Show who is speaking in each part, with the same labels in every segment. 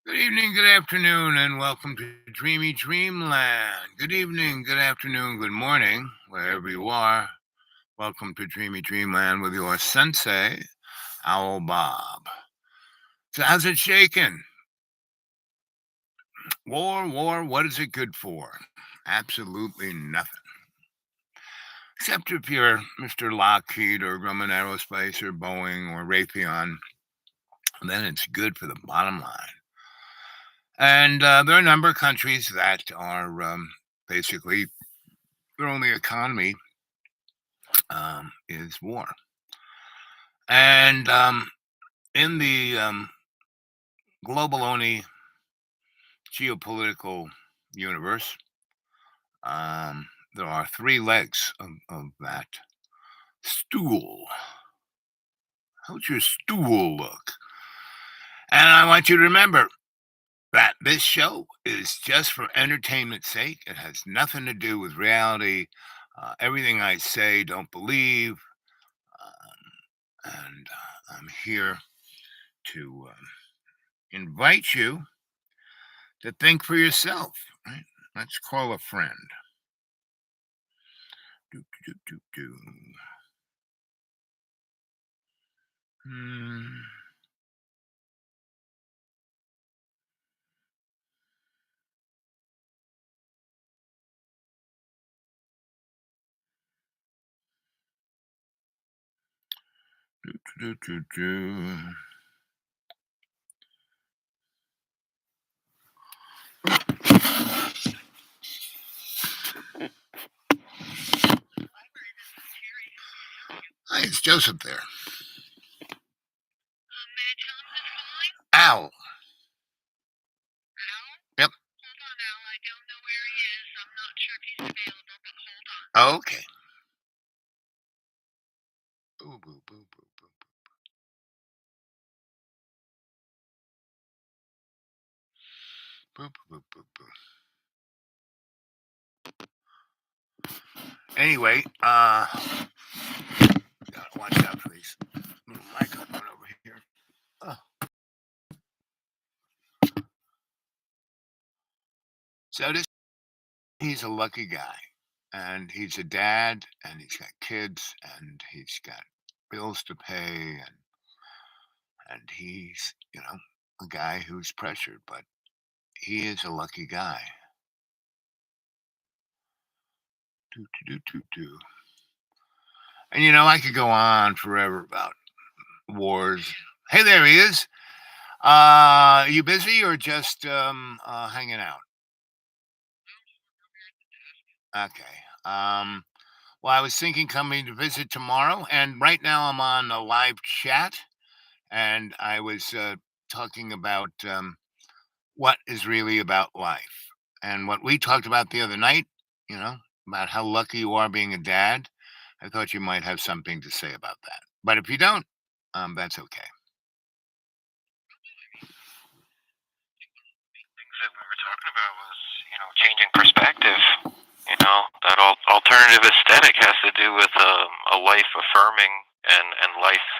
Speaker 1: Good evening, good afternoon, and welcome to Dreamy Dreamland. Good evening, good afternoon, good morning, wherever you are. Welcome to Dreamy Dreamland with your sensei, Owl Bob. So, how's it shaking? War, what is it good for? Absolutely nothing. Except if you're Mr. Lockheed or Grumman Aerospace or Boeing or Raytheon, then it's good for the bottom line. And there are a number of countries that are basically their only economy is war. And in the global only geopolitical universe, there are three legs of that stool. How's your stool look? And I want you to remember that this show is just for entertainment's sake. It has nothing to do with reality. Everything I say, don't believe. And I'm here to invite you to think for yourself. Right? Let's call a friend. Do, do, do, do. Hmm. Do, do, do, do. Hi, it's Joseph there. Al. Yep. Okay. Boo, boo, boo, boo, boo. Boo, boo, boo, boo, boo. Anyway, gotta watch out for these little microphone over here. Oh. So this, he's a lucky guy, and he's a dad, and he's got kids, and he's got bills to pay, and he's a guy who's pressured, but he is a lucky guy. Do, do, do, do, do. And I could go on forever about wars. Hey, there he is. You busy or just hanging out? Okay. Well, I was thinking coming to visit tomorrow, and right now I'm on a live chat, and I was talking about what is really about life, and what we talked about the other night. You know, about how lucky you are being a dad. I thought you might have something to say about that, but if you don't, that's okay.
Speaker 2: Things that we were talking about was, changing perspective. That alternative aesthetic has to do with a life affirming and life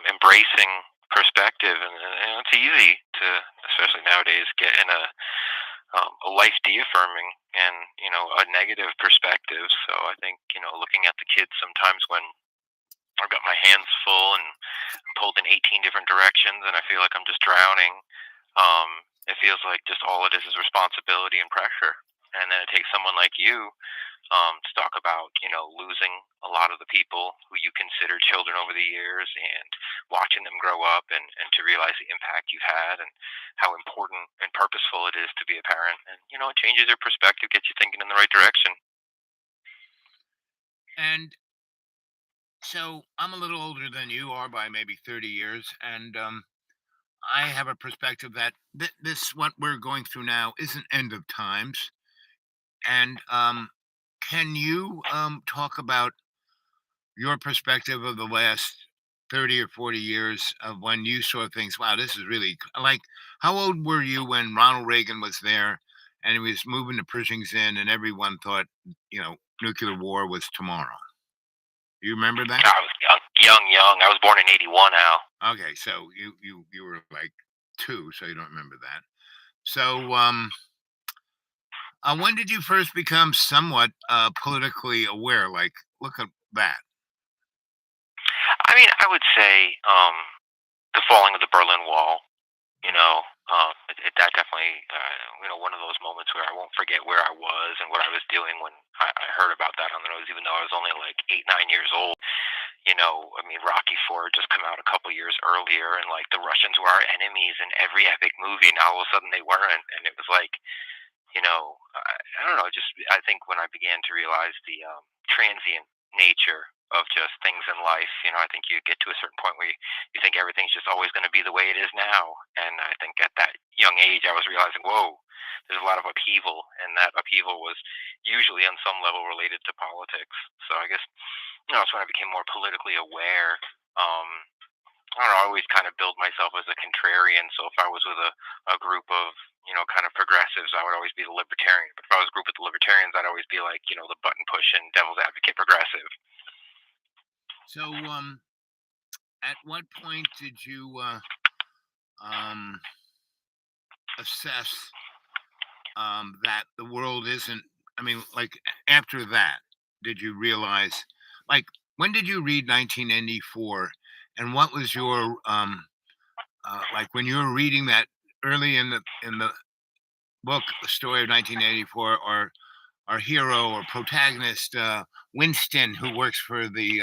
Speaker 2: embracing perspective, and it's easy to, especially nowadays, get in a life de-affirming and a negative perspective. So I think looking at the kids sometimes when I've got my hands full and I'm pulled in 18 different directions and I feel like I'm just drowning. It feels like just all it is responsibility and pressure. And then it takes someone like you to talk about, losing a lot of the people who you consider children over the years and watching them grow up and to realize the impact you've had and how important and purposeful it is to be a parent. And, it changes your perspective, gets you thinking in the right direction.
Speaker 1: And so I'm a little older than you are by maybe 30 years, and I have a perspective that this what we're going through now isn't end of times. And can you talk about your perspective of the last 30 or 40 years of when you saw things? Wow, this is really like, how old were you when Ronald Reagan was there and he was moving the Pershings in, and everyone thought, nuclear war was tomorrow? You remember that?
Speaker 2: I was young. I was born in '81 now.
Speaker 1: Okay, so you were like II, so you don't remember that. So, when did you first become somewhat politically aware? Like, look at that.
Speaker 2: I mean, I would say the falling of the Berlin Wall. You know, that definitely, one of those moments where I won't forget where I was and what I was doing when I heard about that on the news, even though I was only like 8, 9 years old. I mean, Rocky Four just come out a couple years earlier, and like the Russians were our enemies in every epic movie. Now all of a sudden they weren't, and it was like, I don't know. Just I think when I began to realize the transient nature of just things in life, I think you get to a certain point where you think everything's just always going to be the way it is now. And I think at that young age, I was realizing, whoa, there's a lot of upheaval, and that upheaval was usually on some level related to politics. So I guess it's when I became more politically aware. I don't know, I always kind of build myself as a contrarian. So if I was with a group of, kind of progressives, I would always be the libertarian. But if I was a group with the libertarians, I'd always be like, the button pushing, devil's advocate progressive.
Speaker 1: So, at what point did you um, assess that the world isn't? I mean, like after that, did you realize? Like, when did you read 1984, and what was your like when you were reading that early in the book, the story of 1984, or our hero or protagonist, Winston, who works for the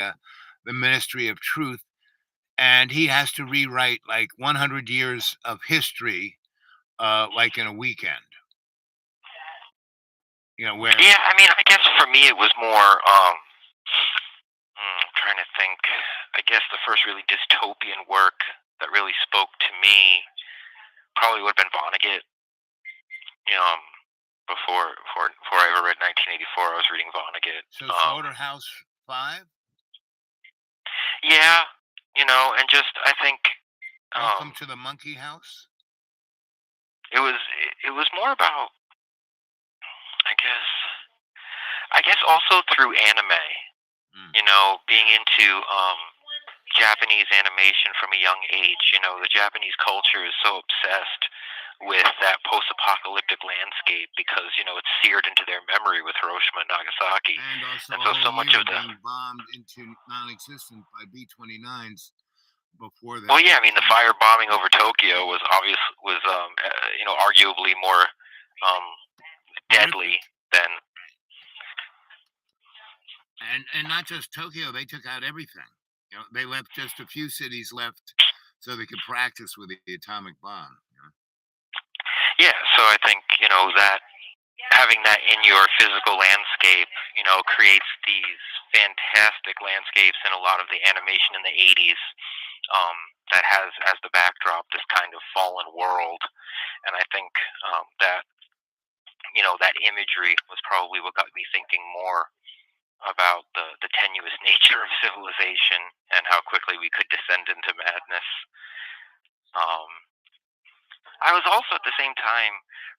Speaker 1: Ministry of Truth, and he has to rewrite like 100 years of history, like in a weekend. Where
Speaker 2: Yeah, I mean, I guess for me it was more. Trying to think. I guess the first really dystopian work that really spoke to me probably would have been Vonnegut. You know, before I ever read 1984, I was reading Vonnegut.
Speaker 1: so Slaughterhouse-Five,
Speaker 2: Yeah, and just I think
Speaker 1: Welcome to the Monkey House.
Speaker 2: it was more about I guess also through anime.
Speaker 1: Mm.
Speaker 2: Being into Japanese animation from a young age. The Japanese culture is so obsessed with that post-apocalyptic landscape because it's seared into their memory with Hiroshima and Nagasaki,
Speaker 1: And also
Speaker 2: and
Speaker 1: a
Speaker 2: so
Speaker 1: whole
Speaker 2: much
Speaker 1: year
Speaker 2: of the
Speaker 1: being bombed into non-existence by B-29s before the
Speaker 2: well, yeah, I mean the fire bombing over Tokyo was arguably more deadly than
Speaker 1: and not just Tokyo, they took out everything. They left just a few cities left so they could practice with the atomic bomb.
Speaker 2: yeah. So I think that having that in your physical landscape, creates these fantastic landscapes in a lot of the animation in the 80s that has as the backdrop this kind of fallen world. And I think that, that imagery was probably what got me thinking more about the tenuous nature of civilization and how quickly we could descend into madness. Um, I was also at the same time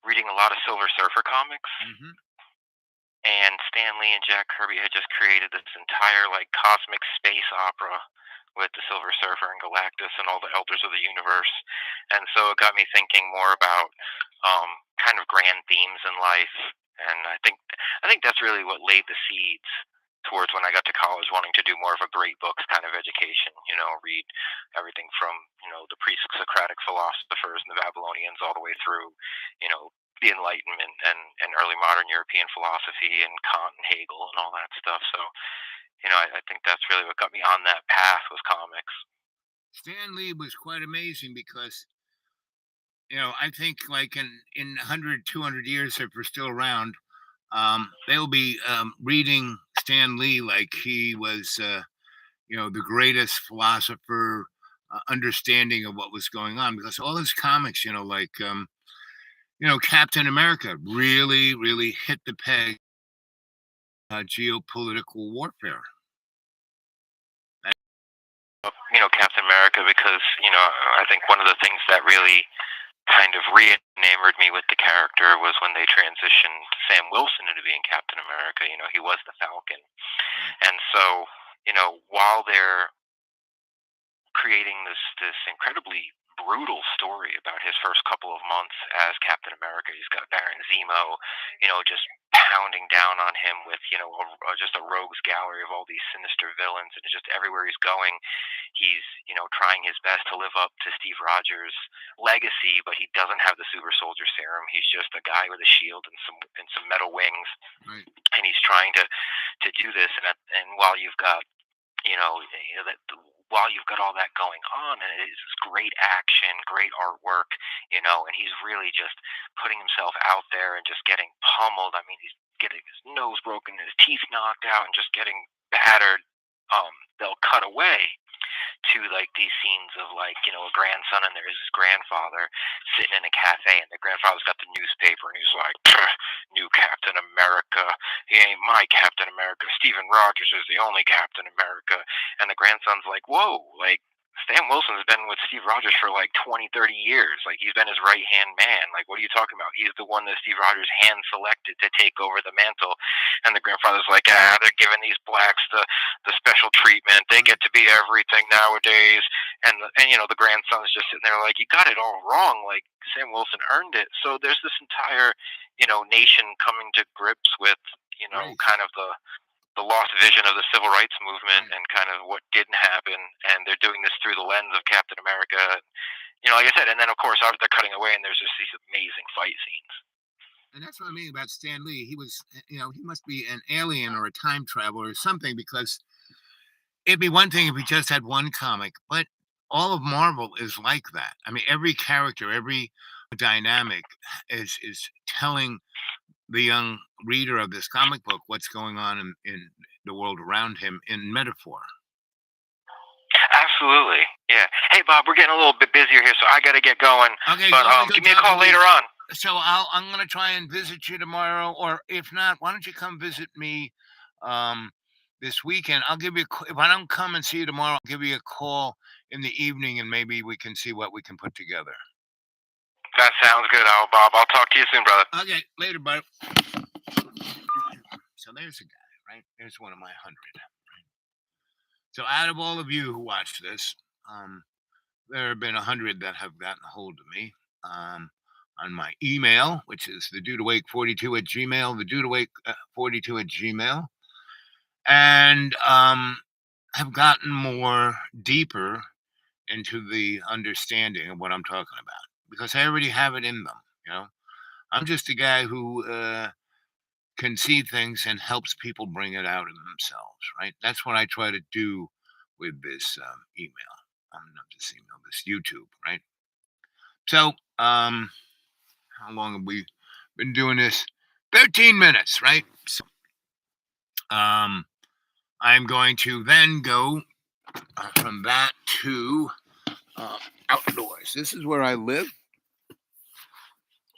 Speaker 2: reading a lot of Silver Surfer comics.
Speaker 1: Hmm.
Speaker 2: And Stan Lee and Jack Kirby had just created this entire like cosmic space opera with the Silver Surfer and Galactus and all the Elders of the Universe, and so it got me thinking more about kind of grand themes in life, and I think that's really what laid the seeds towards when I got to college wanting to do more of a great books kind of education, read everything from, the pre-Socratic philosophers and the Babylonians all the way through, you know, the Enlightenment and early modern European philosophy and Kant and Hegel and all that stuff. So, I think that's really what got me on that path was comics.
Speaker 1: Stan Lee was quite amazing because I think like in 100, 200 years, if we're still around, they'll be reading Stan Lee like he was the greatest philosopher, understanding of what was going on, because all his comics, like Captain America, really really hit the peg, geopolitical warfare.
Speaker 2: Captain America because, I think one of the things that really kind of re-enamored me with the character was when they transitioned Sam Wilson into being Captain America. He was the Falcon. And so, while they're creating this incredibly brutal story about his first couple of months as Captain America. He's got Baron Zemo, just pounding down on him with just a rogues gallery of all these sinister villains, and it's just everywhere he's going, he's trying his best to live up to Steve Rogers' legacy, but he doesn't have the super soldier serum. He's just a guy with a shield and some metal wings,
Speaker 1: Right.
Speaker 2: and he's trying to do this. And while you've got that while you've got all that going on, and it's great action, great artwork, and he's really just putting himself out there and just getting pummeled. I mean, he's getting his nose broken, his teeth knocked out, and just getting battered. They'll cut away to like these scenes of like a grandson and there's his grandfather sitting in a cafe, and the grandfather's got the newspaper and he's like, new Captain America, he ain't my Captain America, Steven Rogers is the only Captain America. And the grandson's like, whoa, like Sam Wilson's been with Steve Rogers for like 20, 30 years. Like, he's been his right hand man. Like, what are you talking about? He's the one that Steve Rogers hand selected to take over the mantle. And the grandfather's like, they're giving these blacks the special treatment. They get to be everything nowadays. And the grandson's just sitting there like, you got it all wrong. Like, Sam Wilson earned it. So there's this entire, nation coming to grips with,
Speaker 1: Right.
Speaker 2: kind of the lost vision of the civil rights movement and kind of what didn't happen, and they're doing this through the lens of Captain America. Like I said, and then of course they're cutting away, and there's just these amazing fight scenes.
Speaker 1: And that's what I mean about Stan Lee. He was, he must be an alien or a time traveler or something, because it'd be one thing if he just had one comic, but all of Marvel is like that. I mean, every character, every dynamic is telling the young reader of this comic book what's going on in the world around him in metaphor.
Speaker 2: Absolutely, yeah. Hey, Bob, we're getting a little bit busier here, so I got to get going.
Speaker 1: Okay,
Speaker 2: But
Speaker 1: always
Speaker 2: give
Speaker 1: good
Speaker 2: me a call
Speaker 1: talking to you.
Speaker 2: later on.
Speaker 1: So I'm gonna try and visit you tomorrow, or if not, why don't you come visit me um, this weekend? I'll give you if I don't come and see you tomorrow, I'll give you a call in the evening, and maybe we can see what we can put together.
Speaker 2: That sounds good, Bob. I'll talk to you soon, brother.
Speaker 1: Okay, later, bud. So there's a guy, right? There's one of my 100. Right? So out of all of you who watch this, there have been 100 that have gotten a hold of me on my email, which is thedudewake42 at gmail, thedudewake42 at gmail, and have gotten more deeper into the understanding of what I'm talking about, because I already have it in them. I'm just a guy who can see things and helps people bring it out in themselves, right? That's what I try to do with this email. Not this email, this YouTube, right? So, how long have we been doing this? 13 minutes, right? So, I'm going to then go from that to outdoors. This is where I live.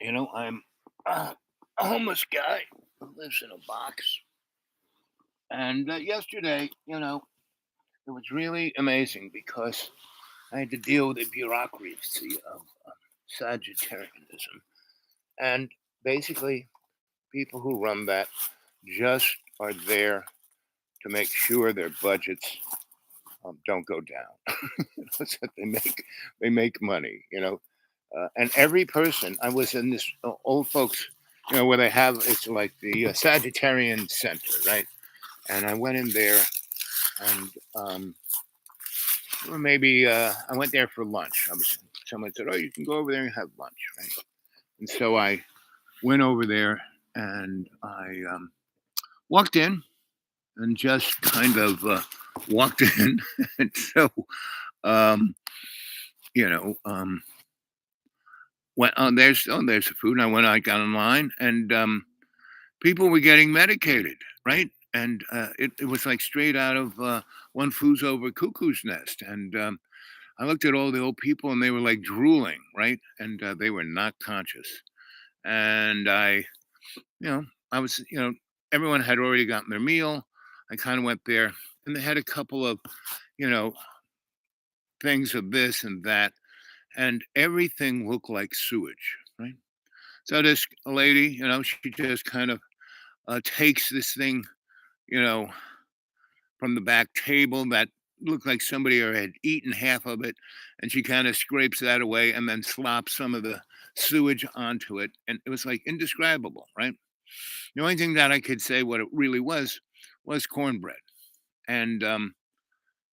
Speaker 1: I'm a homeless guy who lives in a box. And yesterday, it was really amazing because I had to deal with the bureaucracy of Sagittarianism. And basically, people who run that just are there to make sure their budgets don't go down. So they make money, and every person. I was in this old folks, where they have, it's like the Sagittarian Center, right? And I went in there, and or maybe I went there for lunch. Someone said, "Oh, you can go over there and have lunch," right? And so I went over there, and I walked in and just kind of walked in, and so um, went on. There's the food. And I got online, and people were getting medicated, right? And it was like straight out of One Flew Over Cuckoo's Nest. And I looked at all the old people, and they were like drooling, right? And they were not conscious. And I was, everyone had already gotten their meal. I kind of went there, and they had a couple of, things of this and that, and everything looked like sewage, right? So this lady, she just kind of takes this thing, from the back table that looked like somebody had eaten half of it, and she kind of scrapes that away and then slops some of the sewage onto it, and it was like indescribable, right? The only thing that I could say what it really was cornbread. And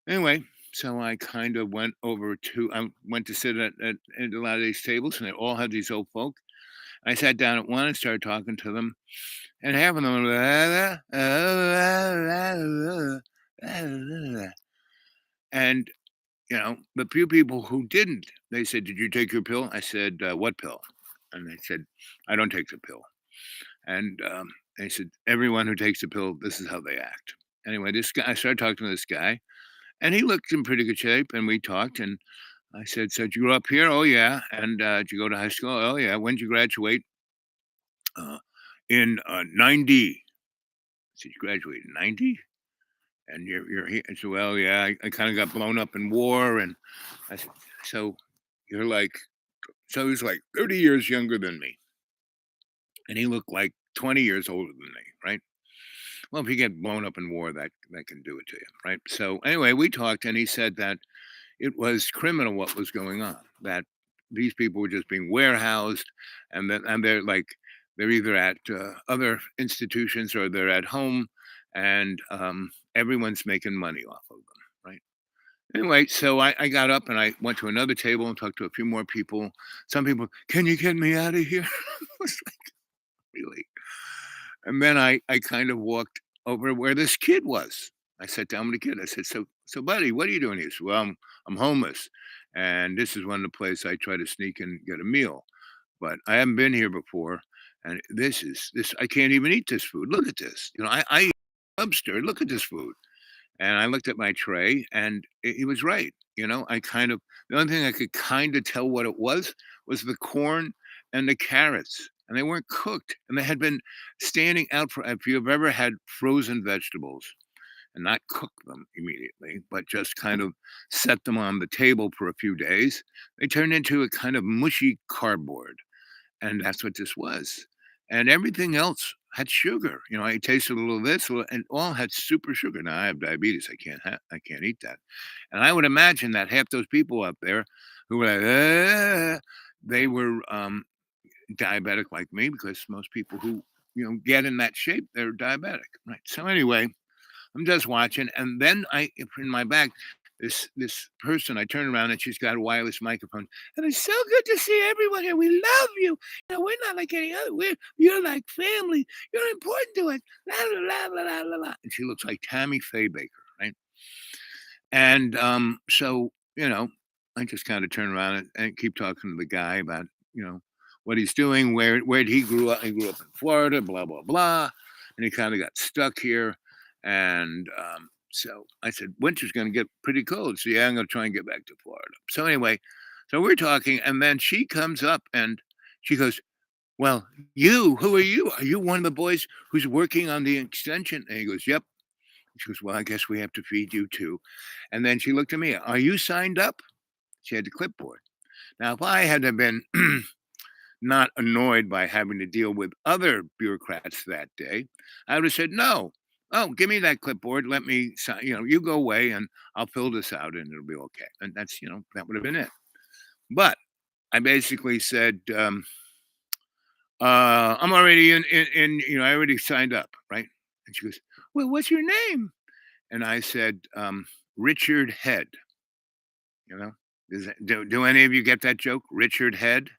Speaker 1: anyway, so I kind of went over to I went to sit at a lot of these tables, and they all had these old folk. I sat down at one and started talking to them, and half of them were, and the few people who didn't, they said, "Did you take your pill?" I said, "What pill?" And they said, "I don't take the pill." And they said, "Everyone who takes the pill, this is how they act." Anyway, this guy, I started talking to this guy, and he looked in pretty good shape. And we talked, and I said, "So did you grow up here?" "Oh yeah." "And did you go to high school?" "Oh yeah." "When did you graduate?" Uh, in 90. I said, "You graduated in 90? And you're here?" I said, "Well, yeah, I kind of got blown up in war." And I said, "So you're like," so he was like 30 years younger than me, and he looked like 20 years older than me, right? Well, if you get blown up in war, that can do it to you, right? So anyway, we talked, and he said that it was criminal what was going on. That these people were just being warehoused, and they're like they're either at other institutions or they're at home, and everyone's making money off of them, right? Anyway, so I got up and I went to another table and talked to a few more people. Some people, "Can you get me out of here?" I was like, really? And then I kind of walked over where this kid was. I sat down with the kid. I said, "So buddy, what are you doing here?" He said, "Well, I'm homeless, and this is one of the places I try to sneak and get a meal, but I haven't been here before, and this I can't even eat this food. Look at this. I eat lobster. Look at this food." And I looked at my tray, and he was right. I kind of the only thing I could kind of tell what it was the corn and the carrots, and they weren't cooked, and they had been standing out for. If you've ever had frozen vegetables and not cook them immediately, but just kind of set them on the table for a few days, they turn into a kind of mushy cardboard. And that's what this was. And everything else had sugar. I tasted a little of this, and all had super sugar. Now I have diabetes. I can't eat that. And I would imagine that half those people up there who were like, they were diabetic like me, because most people who get in that shape, they're diabetic, right? So anyway, I'm just watching, and then in my back, this person, I turn around and she's got a wireless microphone, and it's so good to see everyone here. We love you. We're not like any other. You're like family. You're important to us. La la la la la la la. And she looks like Tammy Faye Baker, right? And so I just kind of turn around and keep talking to the guy about what he's doing, where he grew up. He grew up in Florida, blah blah blah, and he kind of got stuck here. And so I said, "Winter's going to get pretty cold. So yeah, I'm going to try and get back to Florida." So anyway, so we're talking, and then she comes up and she goes, "Well, who are you? Are you one of the boys who's working on the extension?" And he goes, "Yep." She goes, "Well, I guess we have to feed you too." And then she looked at me, "Are you signed up?" She had the clipboard. Now, if I had have been not annoyed by having to deal with other bureaucrats that day, I would have said, "No. Oh, give me that clipboard. Let me sign. You go away and I'll fill this out and it'll be okay." And that's, that would have been it. But I basically said, "I'm already I already signed up, right?" And she goes, "Well, what's your name?" And I said, "Richard Head." You know, do any of you get that joke? Richard Head.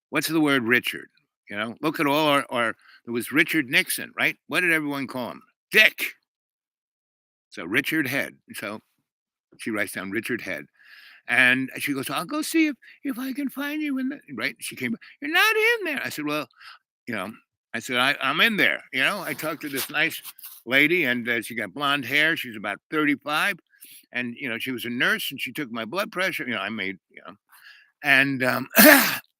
Speaker 1: What's the word Richard? Look at all our there was Richard Nixon, right? What did everyone call him? Dick. So Richard Head. So she writes down Richard Head. And she goes, "I'll go see if I can find you in the," right. She came, "You're not in there." I said, "Well, you know, I said, I'm in there. I talked to this nice lady, and she got blonde hair. She's about 35. And, she was a nurse, and she took my blood pressure. I made, and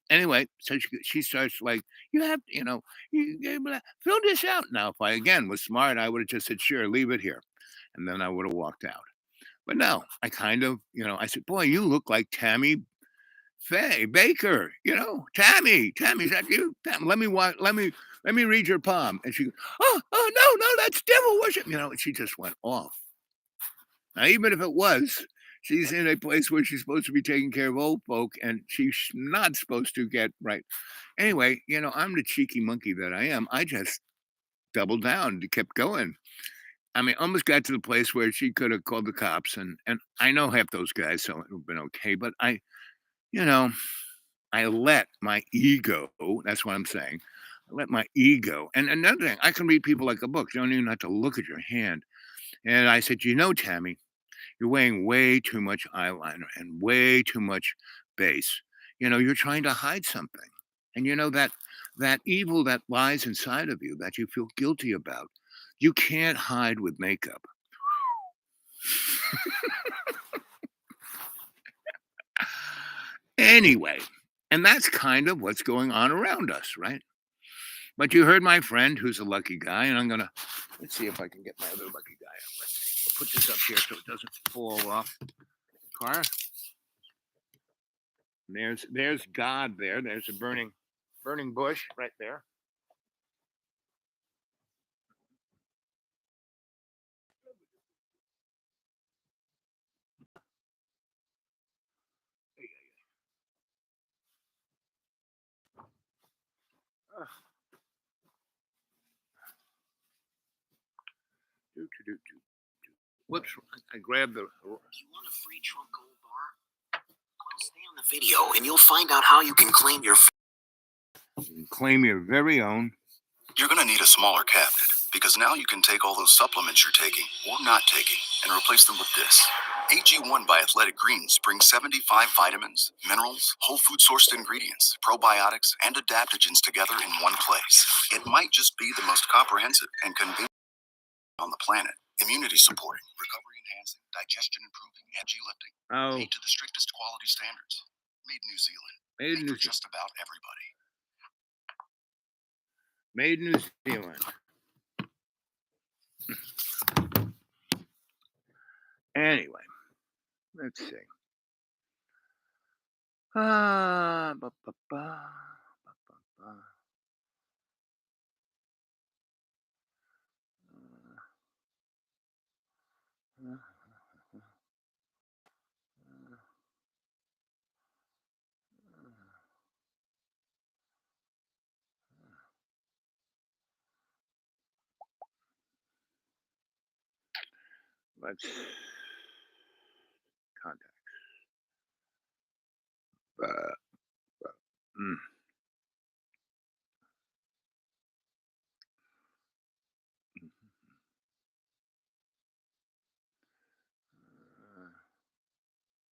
Speaker 1: anyway, so she starts like, "You have, fill this out." Now, if I again was smart, I would have just said, "Sure, leave it here." And then I would have walked out. But no, I kind of, I said, "Boy, you look like Tammy Faye Baker, Tammy, is that you? Let me watch, let me read your palm." And she goes, "Oh, no, no, that's devil worship." And she just went off. Now, even if it was, she's in a place where she's supposed to be taking care of old folk, and she's not supposed to get right. Anyway, I'm the cheeky monkey that I am. I just doubled down and kept going. I mean, almost got to the place where she could have called the cops, and I know half those guys, so it would have been okay. But you know, I let my ego. That's what I'm saying. I let my ego. And another thing, I can read people like a book. You don't even have to look at your hand. And I said, Tammy, you're wearing way too much eyeliner and way too much base. You're trying to hide something. And that evil that lies inside of you that you feel guilty about, you can't hide with makeup. Anyway, and that's kind of what's going on around us, right? But you heard my friend who's a lucky guy, and let's see if I can get my other lucky guy up. Let's see. I'll put this up here so it doesn't fall off the car. And there's God there. There's a burning bush right there. Whoops, I grabbed the. You
Speaker 3: want a free trunk gold bar? Well, stay on the video and you'll find out how you can claim your
Speaker 1: very own.
Speaker 4: You're going to need a smaller cabinet because now you can take all those supplements you're taking or not taking and replace them with this. AG1 by Athletic Greens brings 75 vitamins, minerals, whole food sourced ingredients, probiotics, and adaptogens together in one place. It might just be the most comprehensive and convenient on the planet. Immunity supporting, recovery enhancing, digestion improving, energy lifting. Made to the strictest quality standards. Made in New Zealand. Made for just about everybody.
Speaker 1: Made in New Zealand. Anyway, let's see. Ba, ba, ba, ba, ba. Let's contact.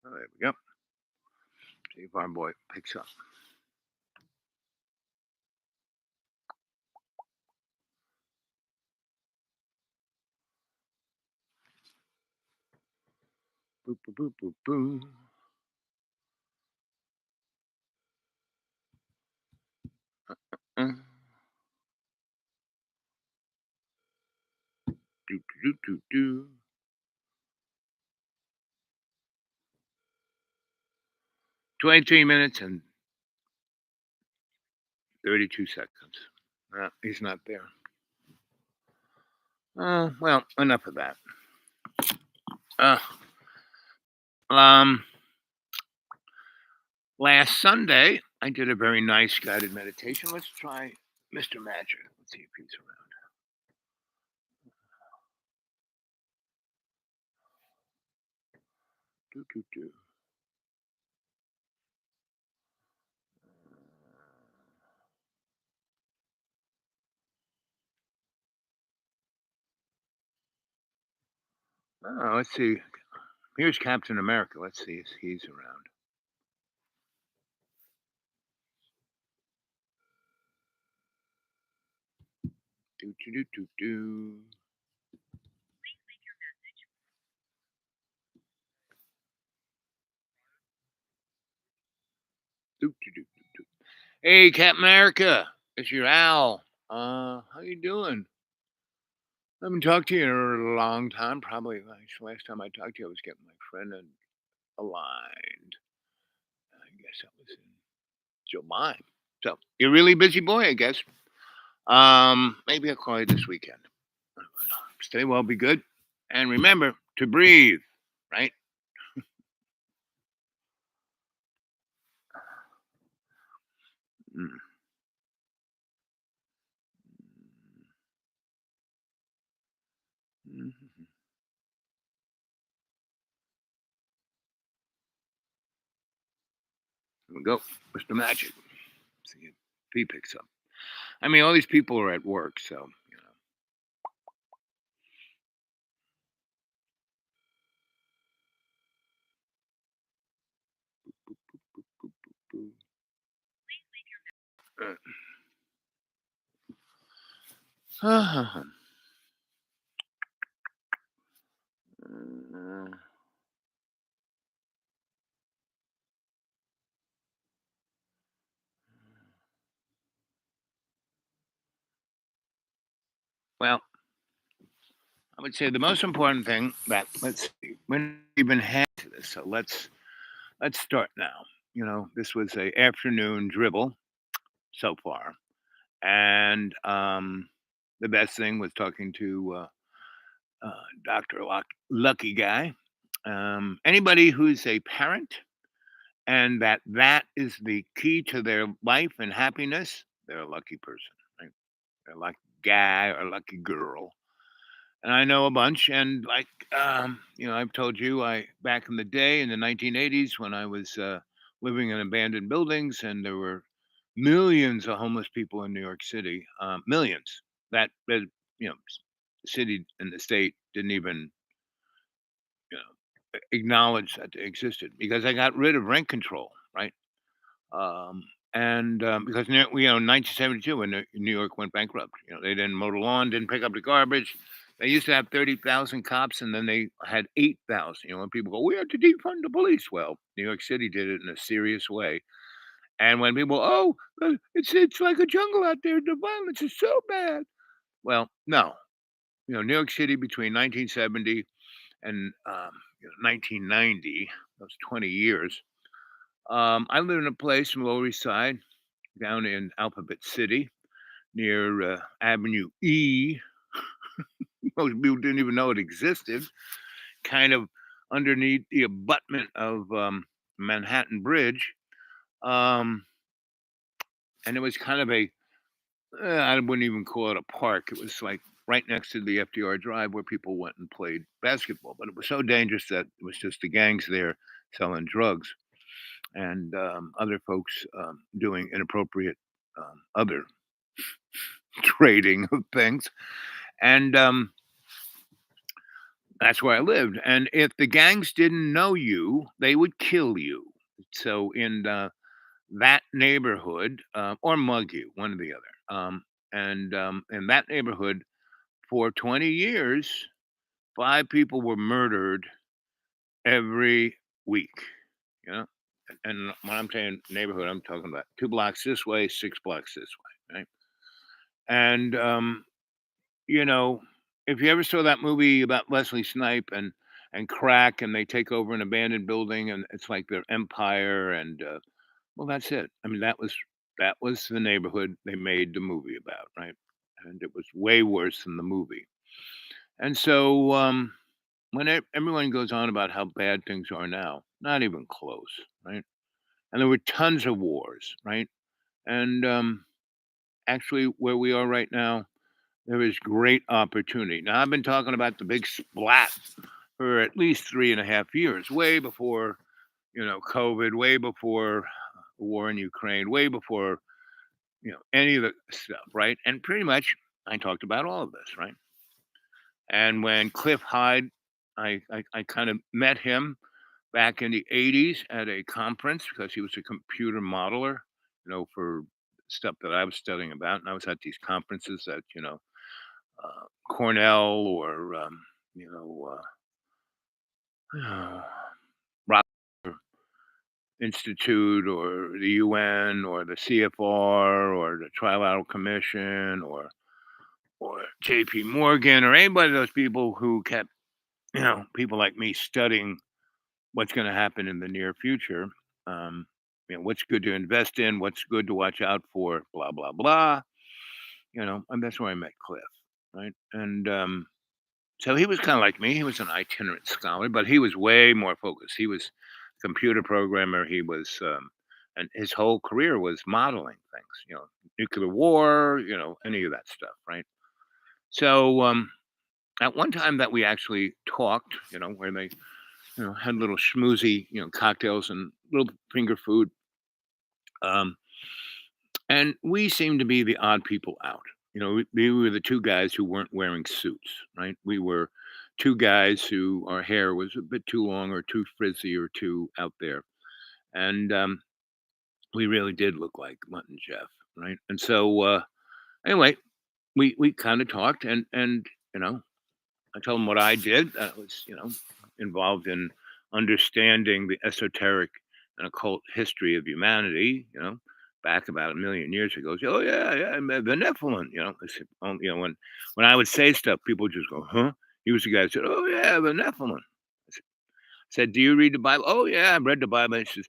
Speaker 1: There we go. See if our boy picks up. Boop, boop, boop, boop, boop. Do, do, do, do. 23 minutes and 32 seconds. He's not there. Well, enough of that. Last Sunday, I did a very nice guided meditation. Let's try Mr. Magic. Let's see if he's around. Do, do, do. Let's see. Here's Captain America. Let's see if he's around. Do, do, do, do, do.
Speaker 5: Please leave your message.
Speaker 1: Do, do, do, do, do. Hey, Captain America. It's your Al. How you doing? I haven't talked to you in a long time. Probably last time I talked to you, I was getting my friend aligned. I guess that was in July. So you're a really busy boy, I guess. Maybe I'll call you this weekend. Stay well, be good, and remember to breathe. right? Mm. Mhm. Here we go, Mr. Magic. See if he picks up. I mean, all these people are at work, so you know. Boop, boop, boop. Uh, uh, well, I would say the most important thing that let's see, when we've been heading to this, so let's start now. You know, this was a afternoon dribble so far, and the best thing was talking to Doctor Lucky Guy. Anybody who's a parent and that is the key to their life and happiness, they're a lucky person, right? They're a lucky guy or a lucky girl. And I know a bunch, and like you know, I've told you, I back in the day in the 1980s when I was living in abandoned buildings, and there were millions of homeless people in New York City, millions. That you know, the city and the state didn't even you know acknowledge that they existed because I got rid of rent control, right? Um, and because you know, 1972 when New York went bankrupt, you know, they didn't mow the lawn, didn't pick up the garbage. They used to have 30,000 cops, and then they had 8,000. You know, when people go, we have to defund the police. Well, New York City did it in a serious way. And when people, oh, it's like a jungle out there. The violence is so bad. Well, no, you know, New York City between 1970 and you know, 1990, those 20 years. I lived in a place in Lower East Side down in Alphabet City near Avenue E. Most people didn't even know it existed, kind of underneath the abutment of Manhattan Bridge. Um, and it was kind of a, I wouldn't even call it a park. It was like right next to the FDR Drive where people went and played basketball. But it was so dangerous that it was just the gangs there selling drugs and other folks doing inappropriate other trading of things. And that's where I lived. And if the gangs didn't know you, they would kill you. So in that neighborhood, or mug you, one or the other. And in that neighborhood, for 20 years, 5 people were murdered every week. You know, and when I'm saying neighborhood, I'm talking about 2 blocks this way, 6 blocks this way, right? And you know, if you ever saw that movie about Leslie Snipe and crack, and they take over an abandoned building, and it's like their empire, and well, that's it. I mean, that was the neighborhood they made the movie about, right? And it was way worse than the movie. And so when everyone goes on about how bad things are now, not even close, right? And there were tons of wars, right? And actually, where we are right now, there is great opportunity. Now, I've been talking about the big splat for at least 3.5 years, way before, you know, COVID, way before the war in Ukraine, way before, you know, any of the stuff, right? And pretty much I talked about all of this, right? And when Cliff Hyde, I kind of met him back in the 80s at a conference because he was a computer modeler, you know, for stuff that I was studying about. And I was at these conferences at, you know, Cornell or, you know, Rockefeller Institute or the UN or the CFR or the Trilateral Commission or JP Morgan or anybody of those people who kept, you know, people like me studying what's going to happen in the near future. Um, you know, what's good to invest in, what's good to watch out for, blah, blah, blah. You know, and that's where I met Cliff, right? And So he was kind of like me. He was an itinerant scholar, but he was way more focused. He was a computer programmer. He was, and his whole career was modeling things, nuclear war, any of that stuff, right? So at one time that we actually talked, where they, had little schmoozy, cocktails and little finger food. And we seemed to be the odd people out. We were the two guys who weren't wearing suits, right? We were two guys who our hair was a bit too long or too frizzy or too out there. And we really did look like Mutt and Jeff, right? And so anyway, we kind of talked and I told him what I did. I was, involved in understanding the esoteric and occult history of humanity, back about 1,000,000 years ago. He said, oh yeah, the Nephilim. I said, when I would say stuff, people would just go, huh? He was the guy who said, oh yeah, the Nephilim. I said, do you read the Bible? Oh yeah, I've read the Bible. I said,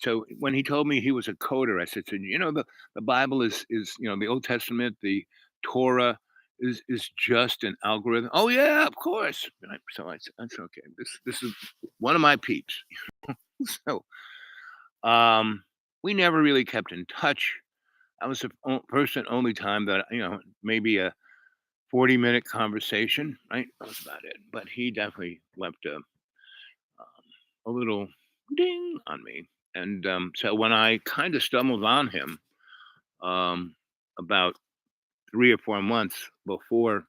Speaker 1: so when he told me he was a coder, I said, so, the Bible is the Old Testament, the Torah is just an algorithm. Oh yeah, of course. Right? So I said, that's okay. This is one of my peeps. So we never really kept in touch. That was the first and only time that maybe a 40-minute conversation. Right, that was about it. But he definitely left a little ding on me. And so when I kind of stumbled on him about 3 or 4 months before,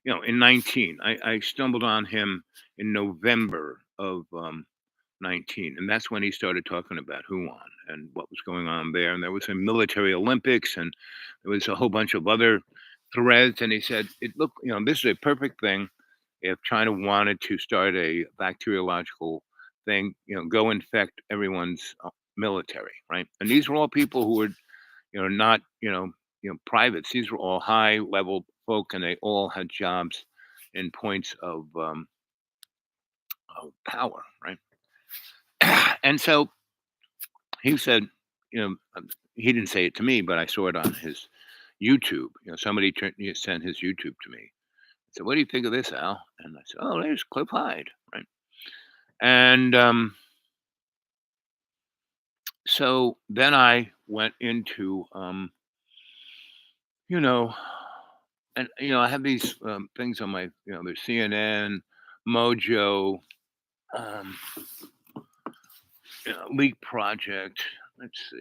Speaker 1: in 19, I stumbled on him in November of 19. And that's when he started talking about Huon and what was going on there. And there was a military Olympics and there was a whole bunch of other threads. And he said, this is a perfect thing if China wanted to start a bacteriological thing, go infect everyone's military, right? And these were all people who were, not, privates. These were all high level folk, and they all had jobs in points of power, right? And so he said, he didn't say it to me, but I saw it on his YouTube. Somebody sent his YouTube to me. I said, what do you think of this, Al? And I said, oh, there's Cliff Hyde, right? And so then I went into, and I have these things on my, there's CNN, Mojo, Leak Project. Let's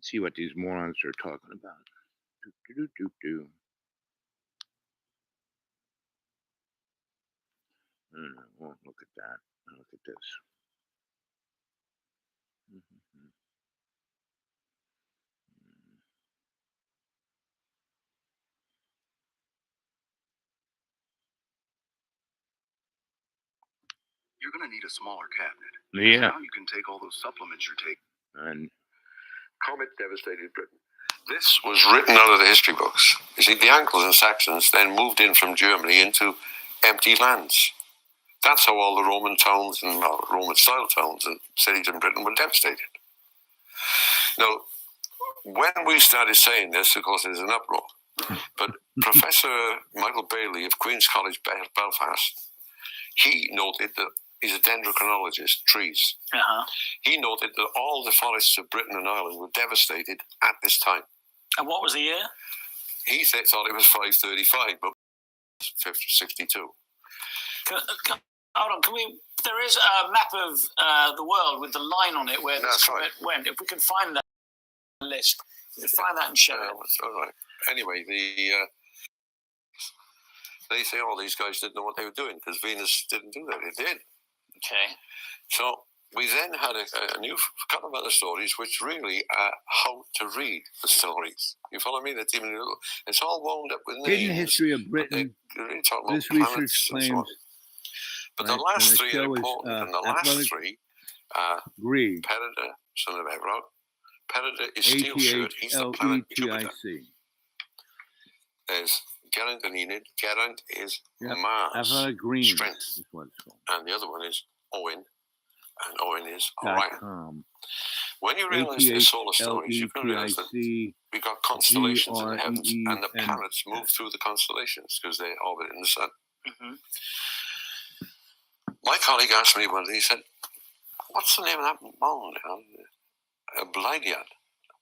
Speaker 1: see what these morons are talking about. Won't look at that. Look at this.
Speaker 4: You're going to need a smaller cabinet.
Speaker 1: Yeah.
Speaker 4: Now you can take all those supplements you're taking.
Speaker 1: And
Speaker 6: Comet devastated Britain. This was written out of the history books. You see, the Angles and Saxons then moved in from Germany into empty lands. That's how all the Roman towns and Roman-style towns and cities in Britain were devastated. Now, when we started saying this, of course, there's an uproar. But Professor Michael Bailey of Queen's College, Belfast, he noted that he's a dendrochronologist, trees. He noted that all the forests of Britain and Ireland were devastated at this time.
Speaker 3: And what was the year?
Speaker 6: He thought it was 535, but 62.
Speaker 3: Hold on, there is a map of the world with the line on it where this comet went. If we can find that list, we can find that and show it.
Speaker 6: That's all right. Anyway, they say all these guys didn't know what they were doing because Venus didn't do that. It did.
Speaker 3: Okay.
Speaker 6: So we then had a new couple of other stories, which really are how to read the stories. You follow me? It's all wound up with names.
Speaker 1: Hidden History of Britain.
Speaker 6: Really talking
Speaker 1: This
Speaker 6: about
Speaker 1: research
Speaker 6: planets and so
Speaker 1: claims.
Speaker 6: on. But
Speaker 1: Right,
Speaker 6: the last
Speaker 1: and the
Speaker 6: three are
Speaker 1: show is,
Speaker 6: important, and the
Speaker 1: Athletic
Speaker 6: last three are
Speaker 1: Greed.
Speaker 6: Peredur, son of Evrog. Peredur is steel shirt. He's the planet Jupiter.
Speaker 1: ATHLETIC.
Speaker 6: There's Geraint and Enid. Geraint is
Speaker 1: Yep.
Speaker 6: Mars,
Speaker 1: Athletic Greens
Speaker 6: strength.
Speaker 1: is what it's called.
Speaker 6: And the other one is Owen, and Owen is Orion.
Speaker 1: .com.
Speaker 6: When you realize the solar stories, you can realize that
Speaker 7: ATHLETIC
Speaker 6: we got constellations in the heavens,
Speaker 7: GREEN.
Speaker 6: and the planets move through the constellations because they orbit in the sun.
Speaker 3: Mm-hmm.
Speaker 6: My colleague asked me one day, he said, "What's the name of that mound? Blydiad."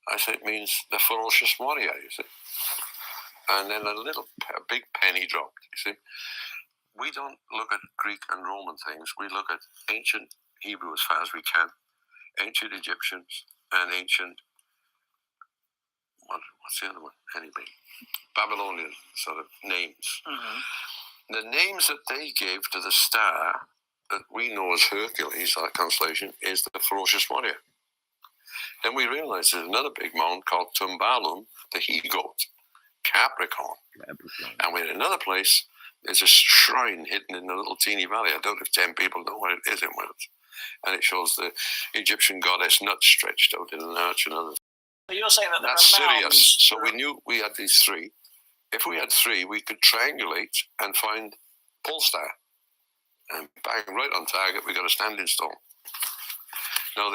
Speaker 6: I said, "It means the ferocious warrior," you see. And then a big penny dropped, you see. We don't look at Greek and Roman things. We look at ancient Hebrew as far as we can, ancient Egyptians, and ancient, what's the other one? Anyway, Babylonian sort of names.
Speaker 3: Mm-hmm.
Speaker 6: The names that they gave to the star that we know as Hercules, that constellation, is the ferocious warrior. Then we realized there's another big mound called Tumbalum, the he-goat, Capricorn. And we're in another place, there's a shrine hidden in a little teeny valley. I don't know if 10 people know where it is in Wales. And it shows the Egyptian goddess Nut stretched out in an arch and other.
Speaker 3: So you're saying that there
Speaker 6: That's
Speaker 3: are mounds.
Speaker 6: Sirius. So we knew we had these three. If we had three, we could triangulate and find Polestar. And bang, right on target, we got a standing stone. Now,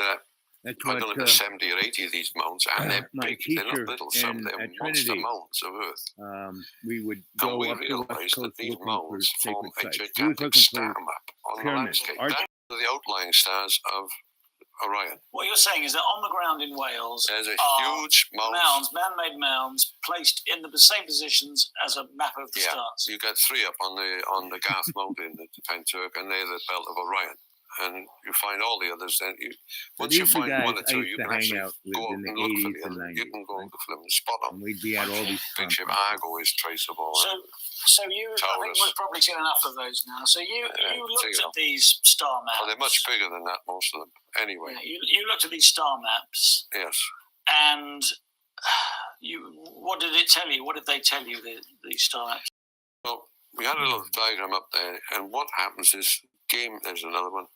Speaker 7: That's
Speaker 6: I don't know if
Speaker 7: what
Speaker 6: there's 70 or 80 of these mounds, and they're
Speaker 7: my
Speaker 6: big. They're
Speaker 7: teacher
Speaker 6: not little. Some
Speaker 7: in-
Speaker 6: they're
Speaker 7: at
Speaker 6: monster
Speaker 7: Trinity,
Speaker 6: mounds of Earth.
Speaker 7: we would
Speaker 6: And
Speaker 7: go
Speaker 6: we
Speaker 7: up to the West
Speaker 6: realized that
Speaker 7: Coast
Speaker 6: these
Speaker 7: looking for
Speaker 6: mounds form
Speaker 7: sacred
Speaker 6: a
Speaker 7: sites. He was
Speaker 6: gigantic
Speaker 7: looking
Speaker 6: star
Speaker 7: for
Speaker 6: map on the
Speaker 7: pyramids,
Speaker 6: landscape.
Speaker 7: arch-
Speaker 6: That's the outlying stars of Orion.
Speaker 3: What you're saying is that on the ground in Wales
Speaker 6: There's a
Speaker 3: are
Speaker 6: huge
Speaker 3: mounds, man-made mounds, placed in the same positions as a map of the
Speaker 6: Yeah,
Speaker 3: stars.
Speaker 6: you got three up on the Garth Mountain, the Penturk, and they're the belt of Orion. And you find all the others. Then once you
Speaker 7: these are
Speaker 6: find
Speaker 7: guys
Speaker 6: one or
Speaker 7: I
Speaker 6: two,
Speaker 7: used
Speaker 6: you
Speaker 7: to
Speaker 6: can
Speaker 7: hang
Speaker 6: actually
Speaker 7: out with
Speaker 6: go out
Speaker 7: in the
Speaker 6: and look for
Speaker 7: 80s
Speaker 6: the
Speaker 7: and
Speaker 6: other.
Speaker 7: 90s.
Speaker 6: You can go
Speaker 7: right?
Speaker 6: look for them and spot them.
Speaker 7: And we'd be at all these
Speaker 6: Big ship
Speaker 7: conferences.
Speaker 6: Argo is traceable.
Speaker 3: So you, I think
Speaker 6: Taurus.
Speaker 3: we've probably seen enough of those now. So you looked
Speaker 6: take it
Speaker 3: at
Speaker 6: on.
Speaker 3: these star maps.
Speaker 6: Oh, they're much bigger than that, most of them. Anyway,
Speaker 3: Yeah, you looked at these star maps,
Speaker 6: yes.
Speaker 3: and what did it tell you? What did they tell you? These star maps.
Speaker 6: Well, we had a little diagram up there, and what happens is there's another one.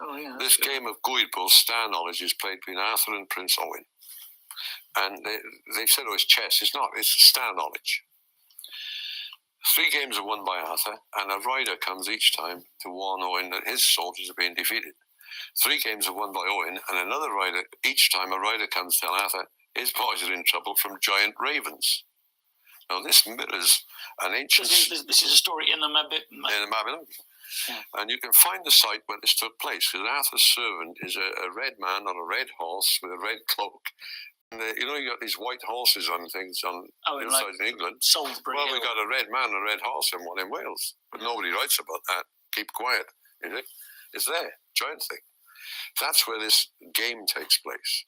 Speaker 3: Oh yeah.
Speaker 6: This game of Guideball, star knowledge, is played between Arthur and Prince Owen. And they said, oh, it's chess. It's not. It's star knowledge. 3 games are won by Arthur, and a rider comes each time to warn Owen that his soldiers are being defeated. 3 games are won by Owen, and another rider, each time a rider comes to tell Arthur his boys are in trouble from giant ravens. Now, this mirrors an ancient...
Speaker 3: This is a story in the
Speaker 6: in the Babylon.
Speaker 3: Yeah.
Speaker 6: And you can find the site where this took place, because Arthur's servant is a red man on a red horse with a red cloak. And you know, you got these white horses on things on inside in England.
Speaker 3: Salisbury.
Speaker 6: Well, we got a red man and a red horse and one in Wales, but nobody writes about that. Keep quiet, is it? It's there, giant thing. That's where this game takes place.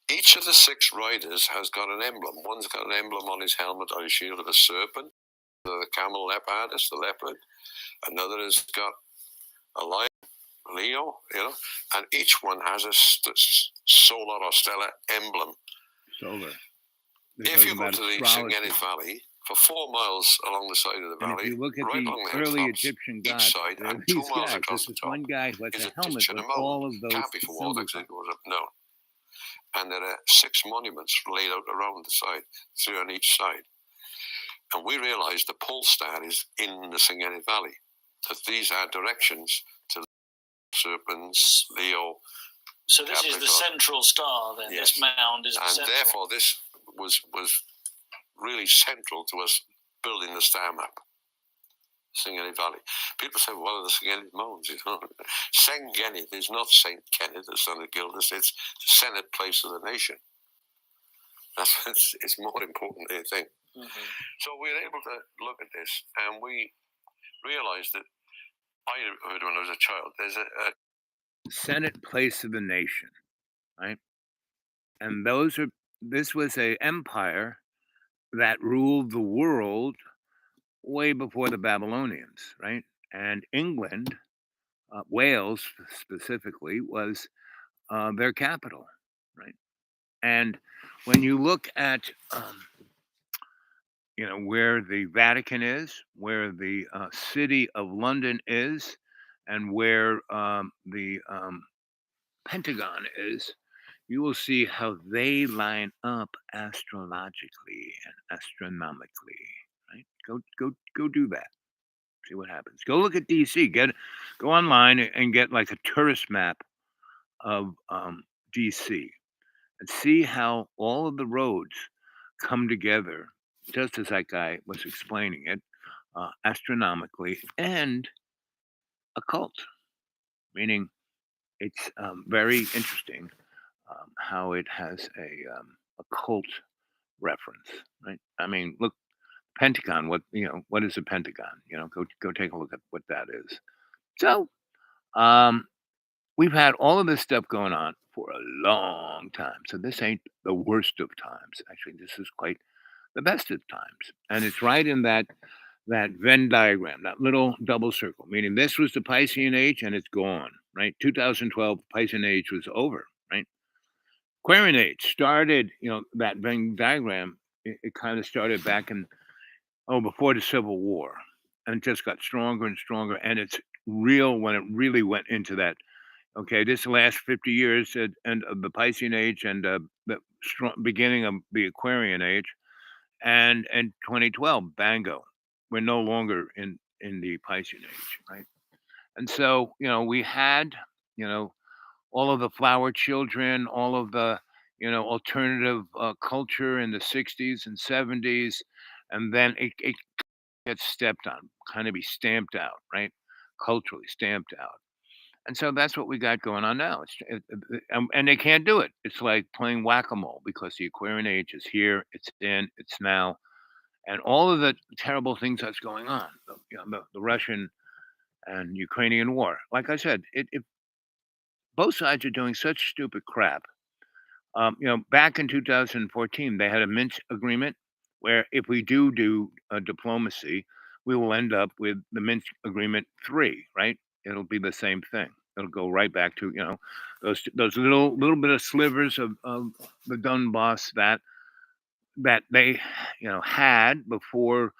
Speaker 6: Each of the 6 riders has got an emblem. One's got an emblem on his helmet or his shield of a serpent, the camel leopardus, the leopard. Another has got a lion, Leo, and each one has a solar or stellar emblem.
Speaker 7: Solar.
Speaker 6: If you go to the Singeni Valley, for 4 miles along the side of the
Speaker 7: And
Speaker 6: valley,
Speaker 7: if you look at
Speaker 6: right
Speaker 7: the
Speaker 6: along the
Speaker 7: early
Speaker 6: hilltops,
Speaker 7: Egyptian
Speaker 6: each
Speaker 7: gods,
Speaker 6: side
Speaker 7: there are
Speaker 6: and 2
Speaker 7: these
Speaker 6: miles
Speaker 7: guys.
Speaker 6: across
Speaker 7: This
Speaker 6: the
Speaker 7: is
Speaker 6: top
Speaker 7: one guy who has
Speaker 6: is
Speaker 7: a
Speaker 6: a
Speaker 7: helmet
Speaker 6: ditch and
Speaker 7: with
Speaker 6: a mound.
Speaker 7: all of those
Speaker 6: Can't be for water
Speaker 7: symbols
Speaker 6: because
Speaker 7: on
Speaker 6: it goes up and down. And there are 6 monuments laid out around the side, 3 on each side. And we realized the pole star is in the Singeni Valley, that these are directions to the serpents, Leo.
Speaker 3: So this is the
Speaker 6: Capricorn.
Speaker 3: central star then.
Speaker 6: Yes.
Speaker 3: This mound is the
Speaker 6: And
Speaker 3: central.
Speaker 6: therefore, this was really central to us building the star map. Singeni Valley. People say, what are the Singeni Mounds? Sengeni is not St. Kenneth, the son of Gildas, it's the Senate place of the nation. It's more important than you think.
Speaker 3: Mm-hmm.
Speaker 6: So we were able to look at this, and we realized that I heard when I was a child, there's a
Speaker 7: Senate place of the nation, right? And this was a empire that ruled the world way before the Babylonians, right? And England, Wales specifically, was their capital, right? And when you look at where the Vatican is, where the city of London is, and where the Pentagon is, you will see how they line up astrologically and astronomically. Right? Go do that. See what happens. Go look at DC. Go online and get like a tourist map of DC and see how all of the roads come together, just as that guy was explaining it, astronomically and occult, meaning it's very interesting how it has a occult reference, right? I mean, look, Pentagon. What is a Pentagon? Go take a look at what that is. So, um, we've had all of this stuff going on for a long time. So this ain't the worst of times. Actually, this is quite the best of times, and it's right in that Venn diagram, that little double circle, meaning this was the Piscean Age and it's gone, right? 2012, Piscean Age was over, right? Aquarian Age started, that Venn diagram, it kind of started back in, before the Civil War, and just got stronger and stronger. And it's real when it really went into that. Okay, this last 50 years and of the Piscean Age and the beginning of the Aquarian Age, and 2012, bango, we're no longer in the Piscean Age, right? And so we had you know all of the flower children, all of the alternative culture in the 60s and 70s, and then it gets stepped on, kind of be stamped out, right? Culturally stamped out. And so that's what we got going on now. And they can't do it. It's like playing whack-a-mole because the Aquarian Age is here, it's in, it's now, and all of the terrible things that's going on, the Russian and Ukrainian war. Like I said, it both sides are doing such stupid crap. Back in 2014, they had a Minsk agreement where if we do diplomacy, we will end up with the Minsk Agreement 3, right? It'll be the same thing. It'll go right back to those little bit of slivers of the Donbass that they had before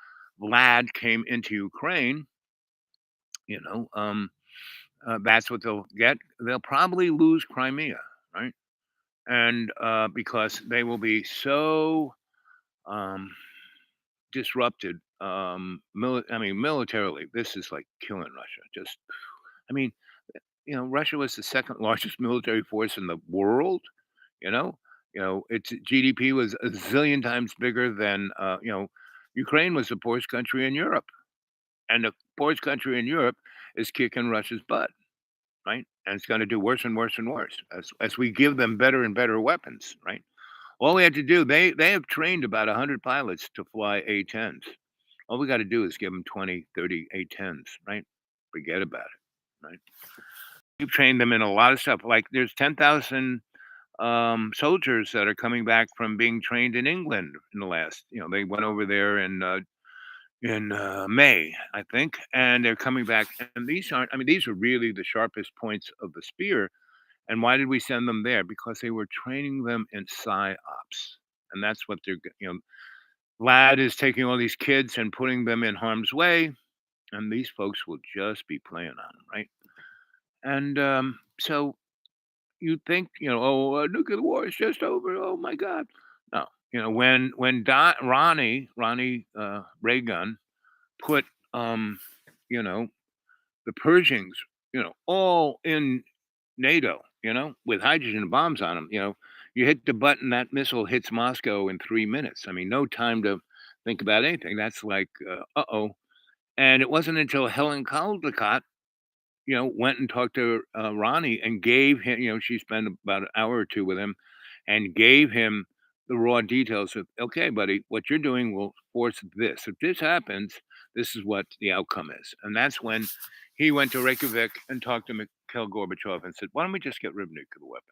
Speaker 7: Vlad came into Ukraine. You know, that's what they'll get. They'll probably lose Crimea, right? And because they will be so um, disrupted. I mean, militarily, this is like killing Russia. Just, I mean, Russia was the second largest military force in the world. You know, its GDP was a zillion times bigger than Ukraine was the poorest country in Europe, and the poorest country in Europe is kicking Russia's butt, right? And it's going to do worse and worse and worse as we give them better and better weapons, right? All we had to do, they have trained about 100 pilots to fly A-10s. All we got to do is give them 20, 30 A-10s, right? Forget about it, right? We've trained them in a lot of stuff. Like there's 10,000 soldiers that are coming back from being trained in England in the last, they went over there in May, I think, and they're coming back. And these are really the sharpest points of the spear. And why did we send them there? Because they were training them in psyops, and that's what Vlad is taking all these kids and putting them in harm's way, and these folks will just be playing on them, right? And so you think, nuclear war is just over. Oh my God, no. Ronnie Reagan put the Pershings, all in NATO, with hydrogen bombs on them. You hit the button, that missile hits Moscow in 3 minutes. I mean, no time to think about anything. That's like, uh-oh. And it wasn't until Helen Caldicott, went and talked to Ronnie and gave him, she spent about an hour or two with him and gave him the raw details of, okay, buddy, what you're doing will force this. If this happens, this is what the outcome is. And that's when he went to Reykjavik and talked to Mikhail Gorbachev and said, why don't we just get rid of nuclear weapons?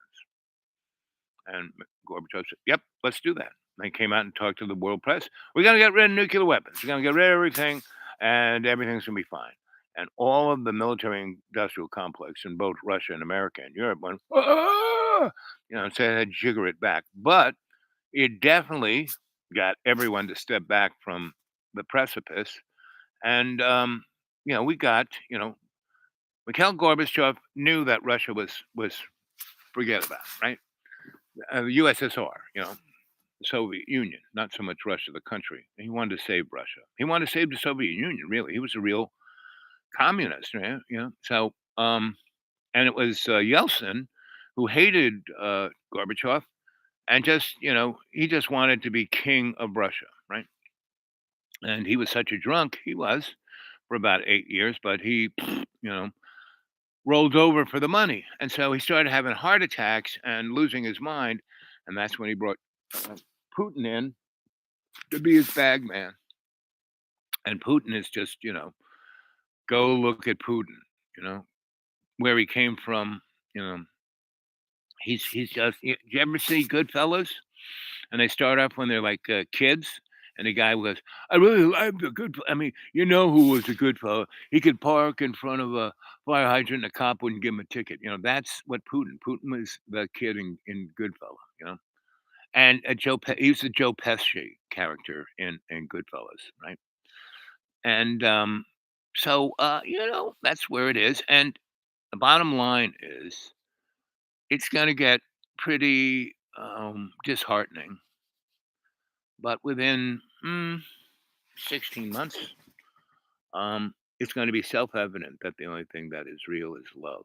Speaker 7: And Gorbachev said, yep, let's do that. And they came out and talked to the world press. We're going to get rid of nuclear weapons. We're going to get rid of everything, and everything's going to be fine. And all of the military industrial complex in both Russia and America and Europe went, ah! So they had to jigger it back. But it definitely got everyone to step back from the precipice. And, we got, Mikhail Gorbachev knew that Russia was forget about it, right? The USSR, the Soviet Union, not so much Russia, the country. He wanted to save Russia. He wanted to save the Soviet Union, really. He was a real communist, right? So, and it was Yeltsin who hated Gorbachev, and just he just wanted to be king of Russia, right? And he was such a drunk, he was for about 8 years, but he, rolled over for the money, and so he started having heart attacks and losing his mind, and that's when he brought uh, Putin in to be his bag man. And Putin is just, go look at Putin, you know, where he came from, you know. He's just. Do you ever see Goodfellas? And they start off when they're like kids, and the guy goes, "I really like the good." I mean, you know who was a good fellow? He could park in front of a fire hydrant, and a cop wouldn't give him a ticket. That's what Putin. Putin was the kid in Goodfellas. And he was the Joe Pesci character in Goodfellas, right? And so that's where it is. And the bottom line is, it's going to get pretty disheartening. But within 16 months, it's going to be self-evident that the only thing that is real is love,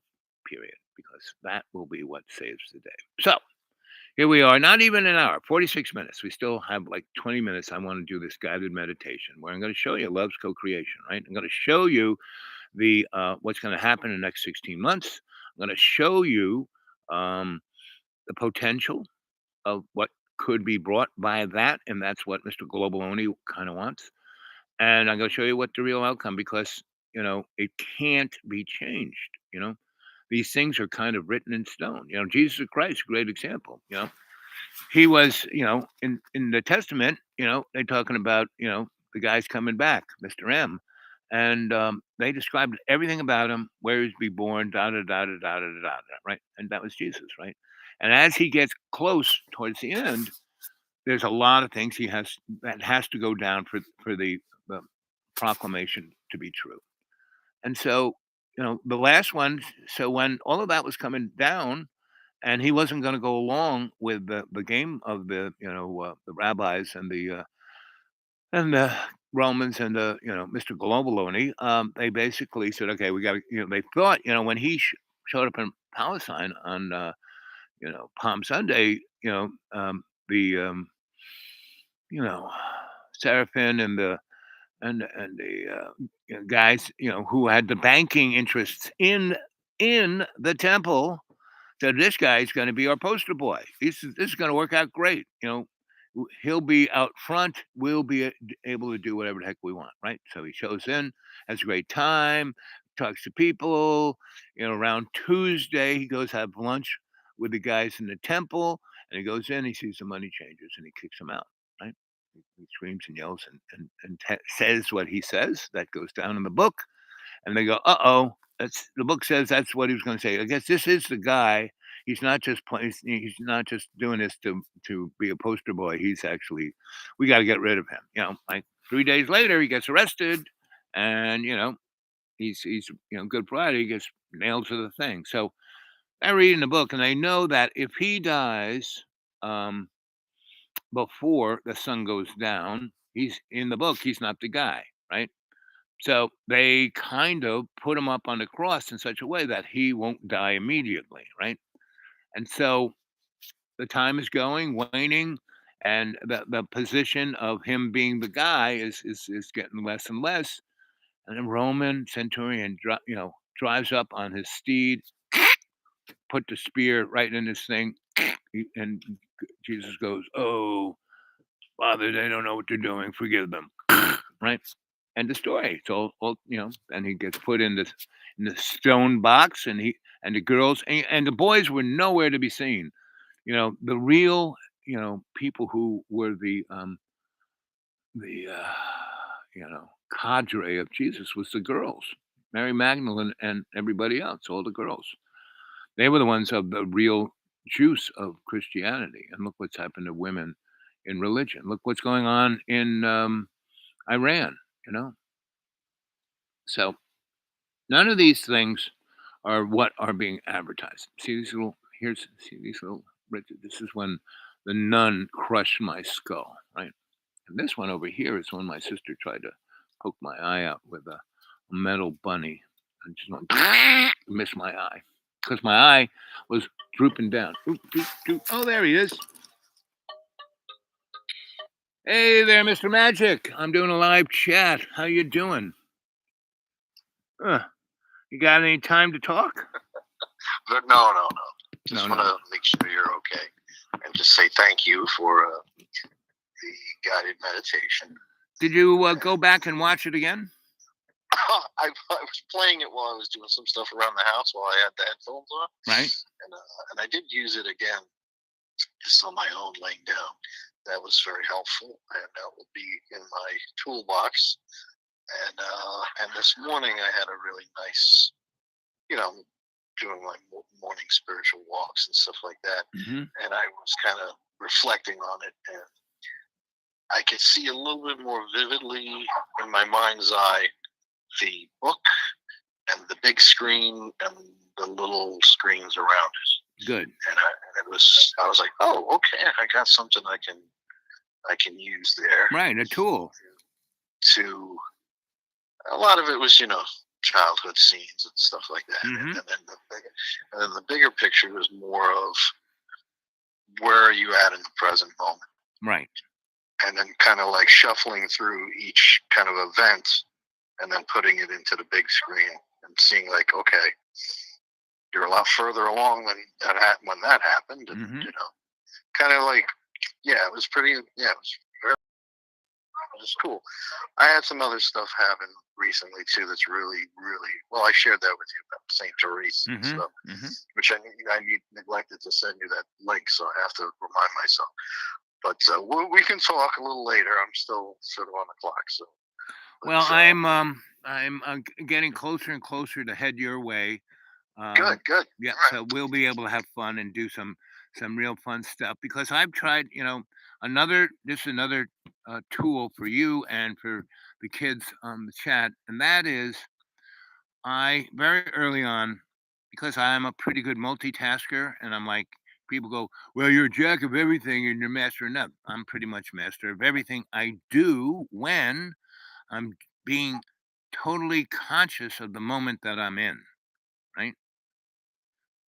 Speaker 7: period, because that will be what saves the day. So here we are, not even an hour, 46 minutes. We still have like 20 minutes. I want to do this guided meditation where I'm going to show you love's co-creation, right? I'm going to show you the what's going to happen in the next 16 months. I'm going to show you the potential of what could be brought by that, and that's what Mr. Globaloni kind of wants. And I'm going to show you what the real outcome, because it can't be changed. These things are kind of written in stone. Jesus Christ, great example. He was, in the Testament, they're talking about, the guy's coming back, Mr. M. And they described everything about him, where he's be born, da da da da da da da da, right? And that was Jesus, right? And as he gets close towards the end, there's a lot of things that has to go down for the proclamation to be true. And so, the last one. So when all of that was coming down, and he wasn't going to go along with the game of the the rabbis and the Romans and Mr. Globaloni, they basically said, okay, we got to, they thought, when he showed up in Palestine on Palm Sunday, the Seraphim and the guys who had the banking interests in the temple said, this guy's going to be our poster boy. This is going to work out great. He'll be out front. We'll be able to do whatever the heck we want, right? So he shows in, has a great time, talks to people. Around Tuesday, he goes have lunch with the guys in the temple, and he goes in, he sees the money changers, and he kicks them out, right? He screams and yells and says what he says. That goes down in the book, and they go, "Uh-oh." The book says that's what he was going to say. I guess this is the guy. He's not just playing. He's not just doing this to be a poster boy. He's actually, we got to get rid of him. Like 3 days later, he gets arrested, and he's Good Friday, he gets nailed to the thing. So I read in the book, and I know that if he dies before the sun goes down, he's in the book. He's not the guy, right? So they kind of put him up on the cross in such a way that he won't die immediately, right? And so the time is waning, and the position of him being the guy is getting less and less. And the Roman centurion, drives up on his steed, put the spear right in his thing, and Jesus goes, "Oh, Father, they don't know what they're doing. Forgive them." Right? End of story. It's all and he gets put in the stone box, and the girls and the boys were nowhere to be seen. The real, people who were the cadre of Jesus was the girls, Mary Magdalene and everybody else, all the girls. They were the ones of the real juice of Christianity. And look what's happened to women in religion. Look what's going on in Iran. So none of these things are what are being advertised. See these little this is when the nun crushed my skull, right? And this one over here is when my sister tried to poke my eye out with a metal bunny and just went, missed my eye, because my eye was drooping down. Oop, doop, doop. Oh, there he is. Hey there, Mr. Magic. I'm doing a live chat. How you doing? You got any time to talk?
Speaker 8: But no. Just
Speaker 7: No,
Speaker 8: want to make sure you're okay, and just say thank you for the guided meditation.
Speaker 7: Did you go back and watch it again?
Speaker 8: I was playing it while I was doing some stuff around the house while I had the headphones on,
Speaker 7: Right.
Speaker 8: and I did use it again just on my own laying down. That was very helpful, and that will be in my toolbox. And this morning I had a really nice, doing my morning spiritual walks and stuff like that,
Speaker 7: Mm-hmm.
Speaker 8: and I was kind of reflecting on it, and I could see a little bit more vividly in my mind's eye the book and the big screen and the little screens around it.
Speaker 7: Good.
Speaker 8: And I was like, oh, okay, I got something I can use there.
Speaker 7: Right, a tool.
Speaker 8: To a lot of it was, childhood scenes and stuff like that.
Speaker 7: Mhm.
Speaker 8: And then the bigger picture was more of where are you at in the present moment,
Speaker 7: Right.
Speaker 8: and then kind of like shuffling through each kind of event and then putting it into the big screen and seeing like, okay, you're a lot further along when that happened, and
Speaker 7: Mhm.
Speaker 8: kind of like, yeah, it was pretty, yeah, it was very, it was cool. I had some other stuff happen recently too that's really, really well. I shared that with you about Saint Therese and
Speaker 7: Mhm.
Speaker 8: stuff,
Speaker 7: Mhm.
Speaker 8: which I neglected to send you that link, so I have to remind myself. But we can talk a little later. I'm still sort of on the clock, so.
Speaker 7: Well,
Speaker 8: But,
Speaker 7: I'm getting closer and closer to head your way.
Speaker 8: good.
Speaker 7: Yeah,
Speaker 8: All right.
Speaker 7: so we'll be able to have fun and do some real fun stuff because I've tried, another tool for you and for the kids on the chat, and that is I very early on, because I'm a pretty good multitasker, and I'm like people go, well, you're a jack of everything and you're master of none. I'm pretty much master of everything I do when I'm being totally conscious of the moment that I'm in, right?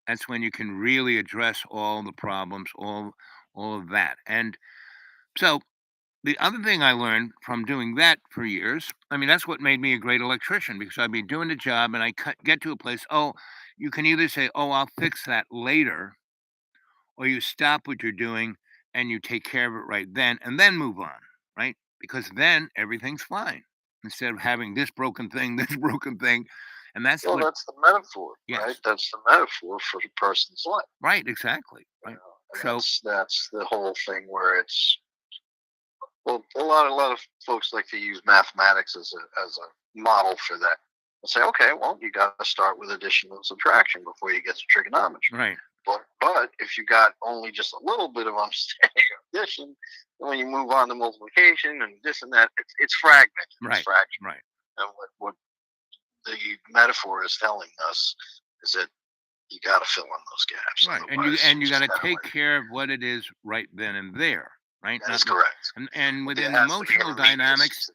Speaker 7: That's when you can really address all the problems, all of that. And so the other thing I learned from doing that for years, I mean, that's what made me a great electrician because I'd be doing the job and get to a place, oh, you can either say, oh, I'll fix that later, or you stop what you're doing and you take care of it right then and then move on, right? Because then everything's fine instead of having this broken thing, this broken thing. And that's
Speaker 8: Well,
Speaker 7: what,
Speaker 8: that's the metaphor,
Speaker 7: Yes.
Speaker 8: right? That's the metaphor for the person's life.
Speaker 7: right, exactly. Right.
Speaker 8: And
Speaker 7: So-
Speaker 8: that's the whole thing where it's, well, a lot of folks like to use mathematics as a model for that. They'll say, okay, well, you got to start with addition and subtraction before you get to trigonometry.
Speaker 7: Right.
Speaker 8: But if you got only just a little bit of understanding of addition, then when you move on to multiplication and this and that, it's fragmented.
Speaker 7: Right.
Speaker 8: It's fractured.
Speaker 7: Right.
Speaker 8: And what the metaphor is telling us is that you got to fill in those gaps.
Speaker 7: Right. And
Speaker 8: Otherwise,
Speaker 7: you got
Speaker 8: just
Speaker 7: to
Speaker 8: kinda
Speaker 7: take
Speaker 8: like-
Speaker 7: care of what it is right then and there. Right.
Speaker 8: That is
Speaker 7: Not-
Speaker 8: correct.
Speaker 7: And within the
Speaker 8: There has to be
Speaker 7: emotional
Speaker 8: intermediates.
Speaker 7: dynamics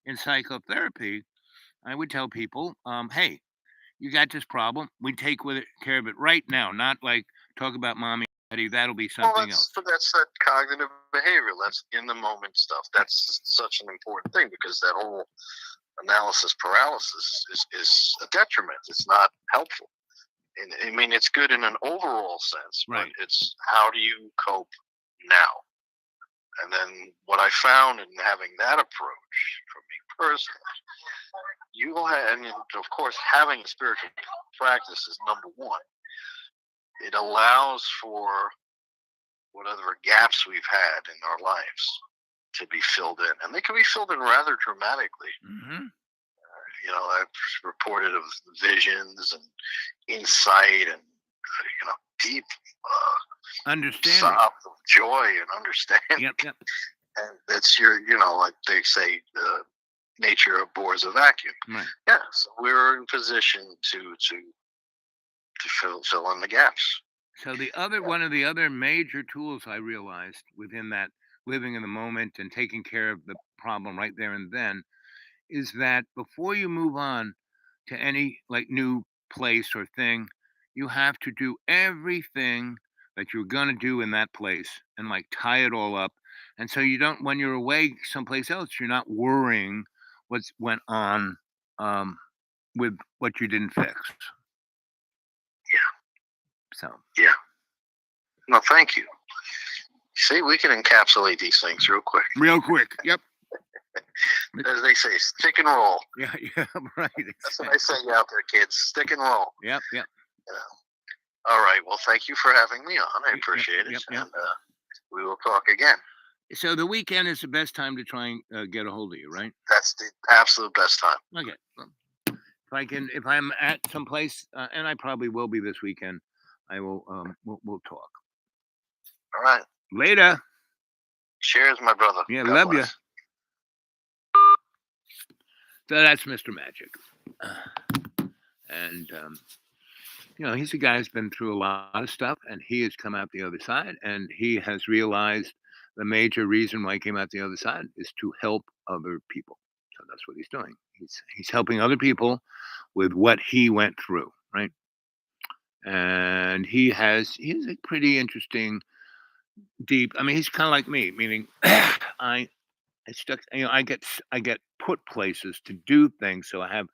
Speaker 7: in psychotherapy, I would tell people, hey, you got this problem. We take care of it right now, not like talk about mommy, daddy. That'll be something else.
Speaker 8: But that's that cognitive behavior. That's in the moment stuff. That's such an important thing because that whole analysis paralysis is a detriment. It's not helpful. And I mean, it's good in an overall sense,
Speaker 7: Right.
Speaker 8: but it's how do you cope now? And then what I found in having that approach for me personally, you will have, and of course, having a spiritual practice is number one. It allows for whatever gaps we've had in our lives to be filled in, and they can be filled in rather dramatically.
Speaker 7: Mm-hmm.
Speaker 8: I've reported of visions and insight and deep
Speaker 7: Understanding.
Speaker 8: sobs of joy and understanding.
Speaker 7: Yep.
Speaker 8: And that's your, like they say, the nature abhors a vacuum.
Speaker 7: Right.
Speaker 8: Yeah, so we're in position to fill in the gaps.
Speaker 7: So one of the other major tools I realized within that living in the moment and taking care of the problem right there and then is that before you move on to any like new place or thing, you have to do everything that you're going to do in that place and like tie it all up. And so you don't, when you're away someplace else, you're not worrying what's went on um, with what you didn't fix. So
Speaker 8: Yeah. No, thank you. See, we can encapsulate these things real quick.
Speaker 7: real quick. Yep.
Speaker 8: As they say, stick and roll.
Speaker 7: Yeah. Yeah. Right.
Speaker 8: That's what I say out there, kids. Stick and roll.
Speaker 7: Yep. Yep.
Speaker 8: You know. All right. Well, thank you for having me on. I appreciate
Speaker 7: Yep,
Speaker 8: it.
Speaker 7: yep.
Speaker 8: And we will talk again.
Speaker 7: So the weekend is the best time to try and get a hold of you, right?
Speaker 8: That's the absolute best time.
Speaker 7: Okay. Well, if I'm at some place, and I probably will be this weekend, I will. We'll talk
Speaker 8: All right.
Speaker 7: later.
Speaker 8: Cheers, my brother.
Speaker 7: Yeah,
Speaker 8: God
Speaker 7: love
Speaker 8: bless.
Speaker 7: ya. So that's Mr. Magic, and he's a guy who's been through a lot of stuff, and he has come out the other side, and he has realized the major reason why he came out the other side is to help other people. So that's what he's doing. He's helping other people with what he went through, right? And he's a pretty interesting, deep. I mean, he's kind of like me, meaning I stuck. I get put places to do things, so I have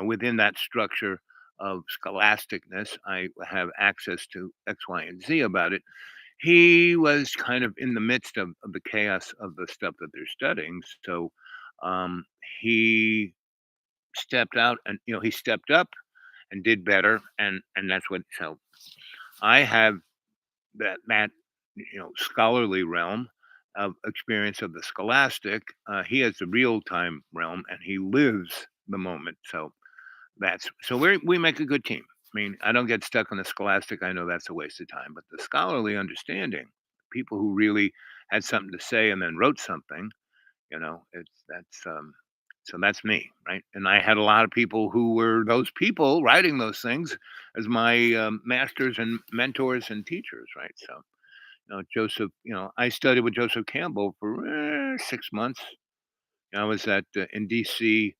Speaker 7: within that structure of scholasticness, I have access to X, Y, and Z about it. He was kind of in the midst of the chaos of the stuff that they're studying, so um, he stepped out, and he stepped up and did better, and that's what. So I have that scholarly realm of experience of the scholastic. He has the real time realm, and he lives the moment. So we make a good team. I mean, I don't get stuck on the scholastic. I know that's a waste of time, but the scholarly understanding, people who really had something to say and then wrote something, so that's me, right? And I had a lot of people who were those people writing those things as my masters and mentors and teachers, right? So Joseph, I studied with Joseph Campbell for 6 months. I was in DC,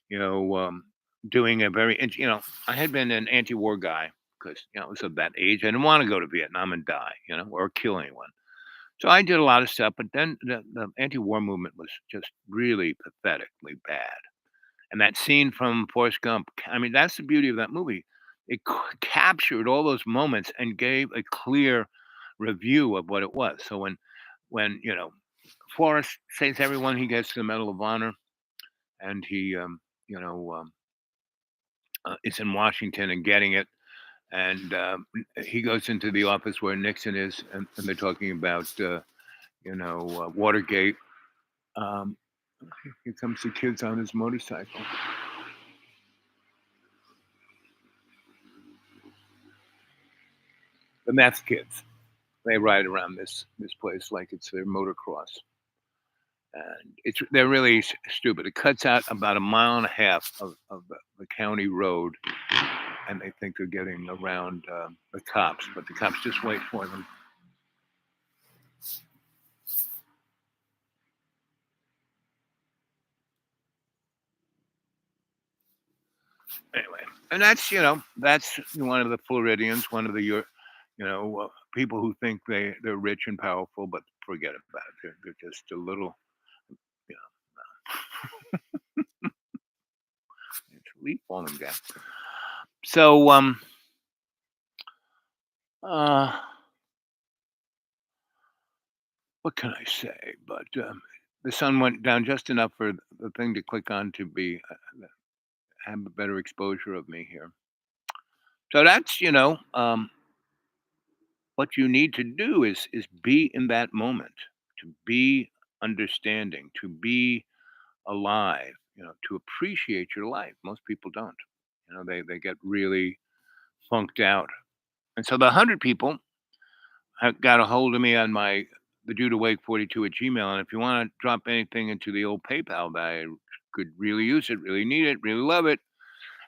Speaker 7: you know, um, doing a I had been an anti-war guy because I was of that age. I didn't want to go to Vietnam and die, or kill anyone. So I did a lot of stuff, but then the anti-war movement was just really pathetically bad. And that scene from Forrest Gump, I mean, that's the beauty of that movie. It captured all those moments and gave a clear review of what it was. So when Forrest saves everyone, he gets the Medal of Honor, and he you know is in Washington and getting it, and he goes into the office where Nixon is, and they're talking about Watergate. Um, Here comes the kids on his motorcycle. The meth kids. They ride around this place like it's their motocross, and they're really stupid. It cuts out about a mile and a half of the county road, and they think they're getting around the cops, but the cops just wait for them. Anyway, and that's one of the Floridians, one of the people who think they're rich and powerful, but forget about it. They're just a little, it's a leaf falling down. So what can I say? But the sun went down just enough for the thing to click on to be have a better exposure of me here. So that's what you need to do is be in that moment, to be understanding, to be alive, to appreciate your life. Most people don't. They get really funked out. And so the 100 people have got a hold of me on my the Dude Awake 42 at Gmail. And if you want to drop anything into the old PayPal that I could really use it, really need it, really love it.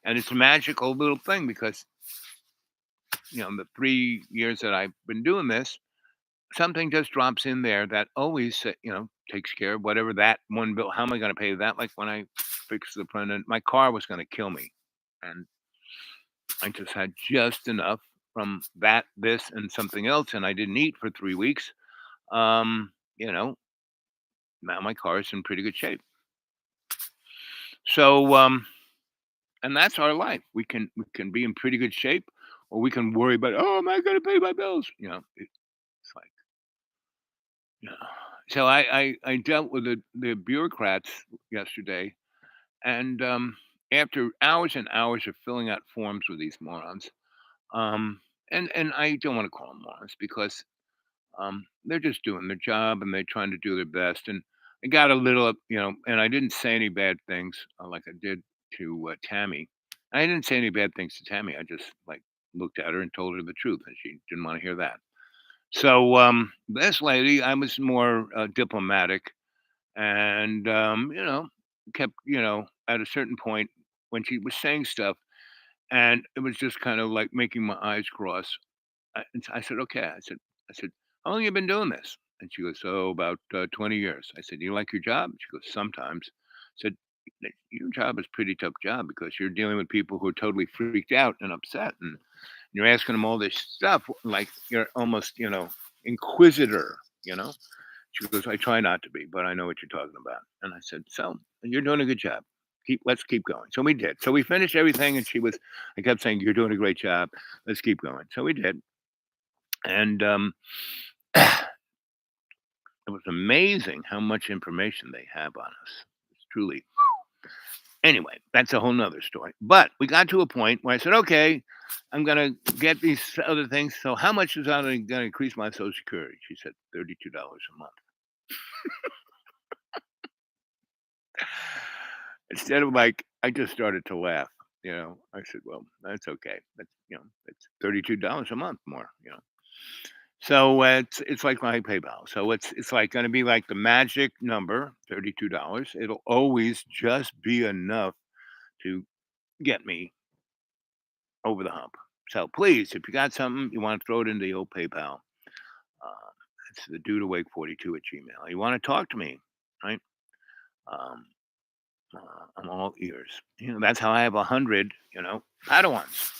Speaker 7: And it's a magical little thing because the 3 years that I've been doing this, something just drops in there that always takes care of whatever that one bill. How am I going to pay that? Like when I fixed the front end, my car was going to kill me, and I just had just enough from that, this, and something else, and I didn't eat for 3 weeks. You know, now my car is in pretty good shape. So, and that's our life. We can be in pretty good shape, or we can worry about, oh, am I going to pay my bills? It's like, you know. So I dealt with the bureaucrats yesterday, and after hours and hours of filling out forms with these morons, um, and I don't want to call them morons because they're just doing their job and they're trying to do their best. And I got a little, and I didn't say any bad things like I did to Tammy. I didn't say any bad things to Tammy. I just like looked at her and told her the truth, and she didn't want to hear that. So this lady, I was more diplomatic, and kept at a certain point when she was saying stuff, and it was just kind of like making my eyes cross. I said, "Okay." I said, "How long you been doing this?" And she goes, "Oh, about 20 years." I said, "Do you like your job?" She goes, "Sometimes." I said, Your job is a pretty tough job because you're dealing with people who are totally freaked out and upset, and you're asking them all this stuff like you're almost, inquisitor, you know." She goes, "I try not to be, but I know what you're talking about." And I said, "So you're doing a good job. Let's keep going." So we did. So we finished everything, and I kept saying, "You're doing a great job. Let's keep going." So we did, and it was amazing how much information they have on us. It's truly. Anyway, that's a whole nother story. But we got to a point where I said, "Okay, I'm gonna get these other things. So how much is that gonna increase my Social Security?" She said, $32 a month. Instead of like, I just started to laugh. I said, "Well, that's okay. It's $32 a month more." So it's like my PayPal. So it's like going to be like the magic number, $32. It'll always just be enough to get me over the hump. So please, if you got something you want to throw it into the old PayPal, uh, it's the dude awake 42 at Gmail. You want to talk to me, right? Um, I'm all ears. That's how I have 100. Padawans.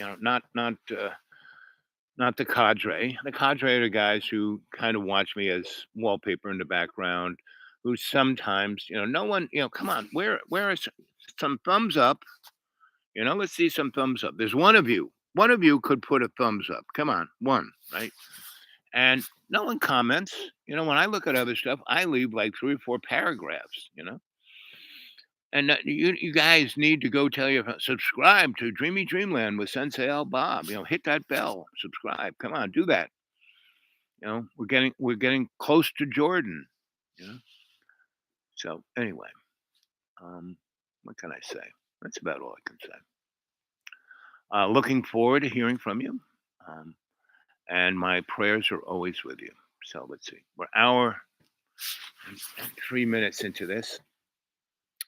Speaker 7: Not the cadre. The cadre are the guys who kind of watch me as wallpaper in the background. Who sometimes, no one, come on, where are some thumbs up? Let's see some thumbs up. There's one of you. One of you could put a thumbs up. Come on, one, right? And no one comments. When I look at other stuff, I leave like 3 or 4 paragraphs. And you guys need to go tell your subscribe to Dreamy Dreamland with Sensei Al Bob. Hit that bell, subscribe. Come on, do that. We're getting close to Jordan. You know. So anyway, what can I say? That's about all I can say. Looking forward to hearing from you, um, and my prayers are always with you. So let's see. We're hour and 3 minutes into this.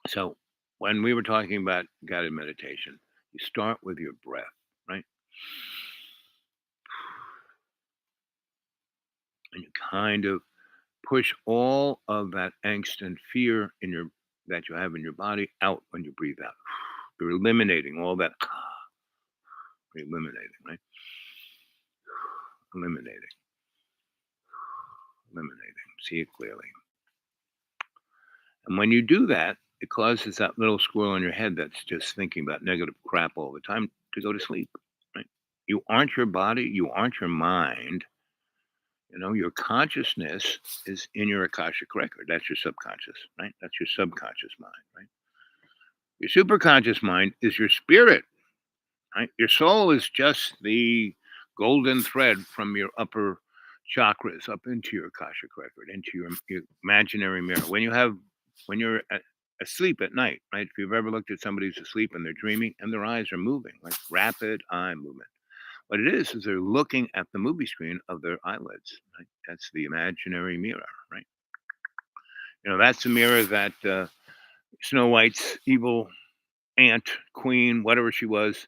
Speaker 7: So when we were talking about guided meditation, you start with your breath, right? And you kind of push all of that angst and fear that you have in your body out when you breathe out. You're eliminating all that. You're eliminating, right? Eliminating. See it clearly. And when you do that, it causes that little squirrel in your head that's just thinking about negative crap all the time to go to sleep, right? You aren't your body. You aren't your mind. Your consciousness is in your Akashic record. That's your subconscious, right? That's your subconscious mind, right? Your superconscious mind is your spirit, right? Your soul is just the golden thread from your upper chakras up into your Akashic record, into your imaginary mirror. When you're asleep at night, right? If you've ever looked at somebody who's asleep and they're dreaming and their eyes are moving, like rapid eye movement. What it is they're looking at the movie screen of their eyelids. Right? That's the imaginary mirror, right? That's the mirror that Snow White's evil aunt, queen, whatever she was,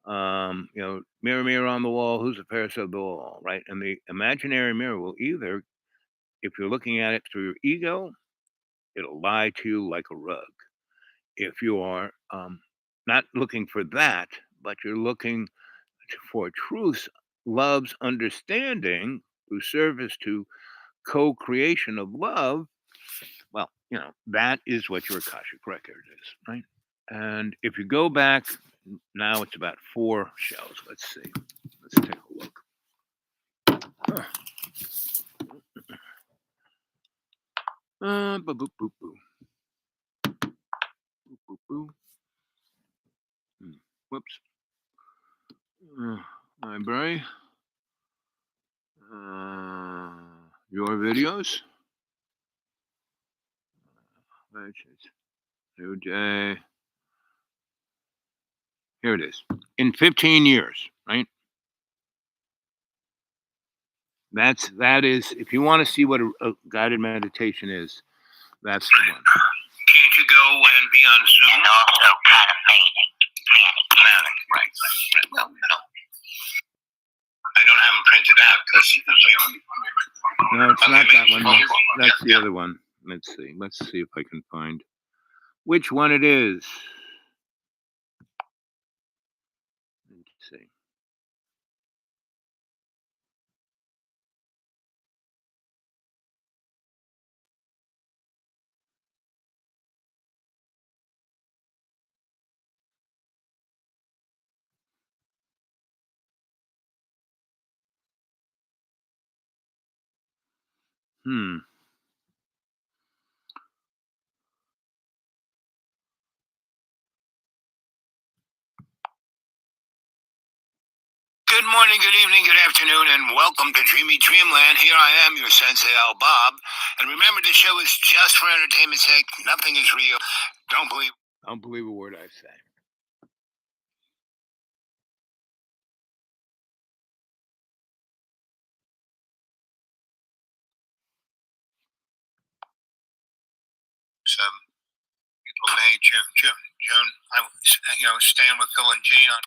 Speaker 7: mirror, mirror on the wall, who's the fairest of the all, right? And the imaginary mirror will either, if you're looking at it through your ego, it'll lie to you like a rug. If you are not looking for that, but you're looking for truth, love's understanding through service to co-creation of love, well, that is what your Akashic record is, right? And if you go back, now it's about 4 shows. Let's see. Let's take a look. Boo, boo, boo, boo. Boo, boo, boo. Whoops. Library. Your videos. New day. Here it is. In 15 years, right? That is, if you want to see what a guided meditation is, that's the one.
Speaker 1: Can't you go and be on Zoom?
Speaker 5: And also kind of
Speaker 1: Manic, right. Well, no. I don't have them printed out because
Speaker 7: No, it's not that one.
Speaker 1: Okay.
Speaker 7: That's the
Speaker 1: Yeah.
Speaker 7: other one. Let's see. Let's see if I can find which one it is. Let's see. Hmm.
Speaker 1: Good morning, good evening, good afternoon, and welcome to Dreamy Dreamland. Here I am, your Sensei Al Bob. And remember, the show is just for entertainment's sake. Nothing is real. Don't believe.
Speaker 7: Don't believe a word I say.
Speaker 1: Some people may June. I was, staying with Phil and Jane on.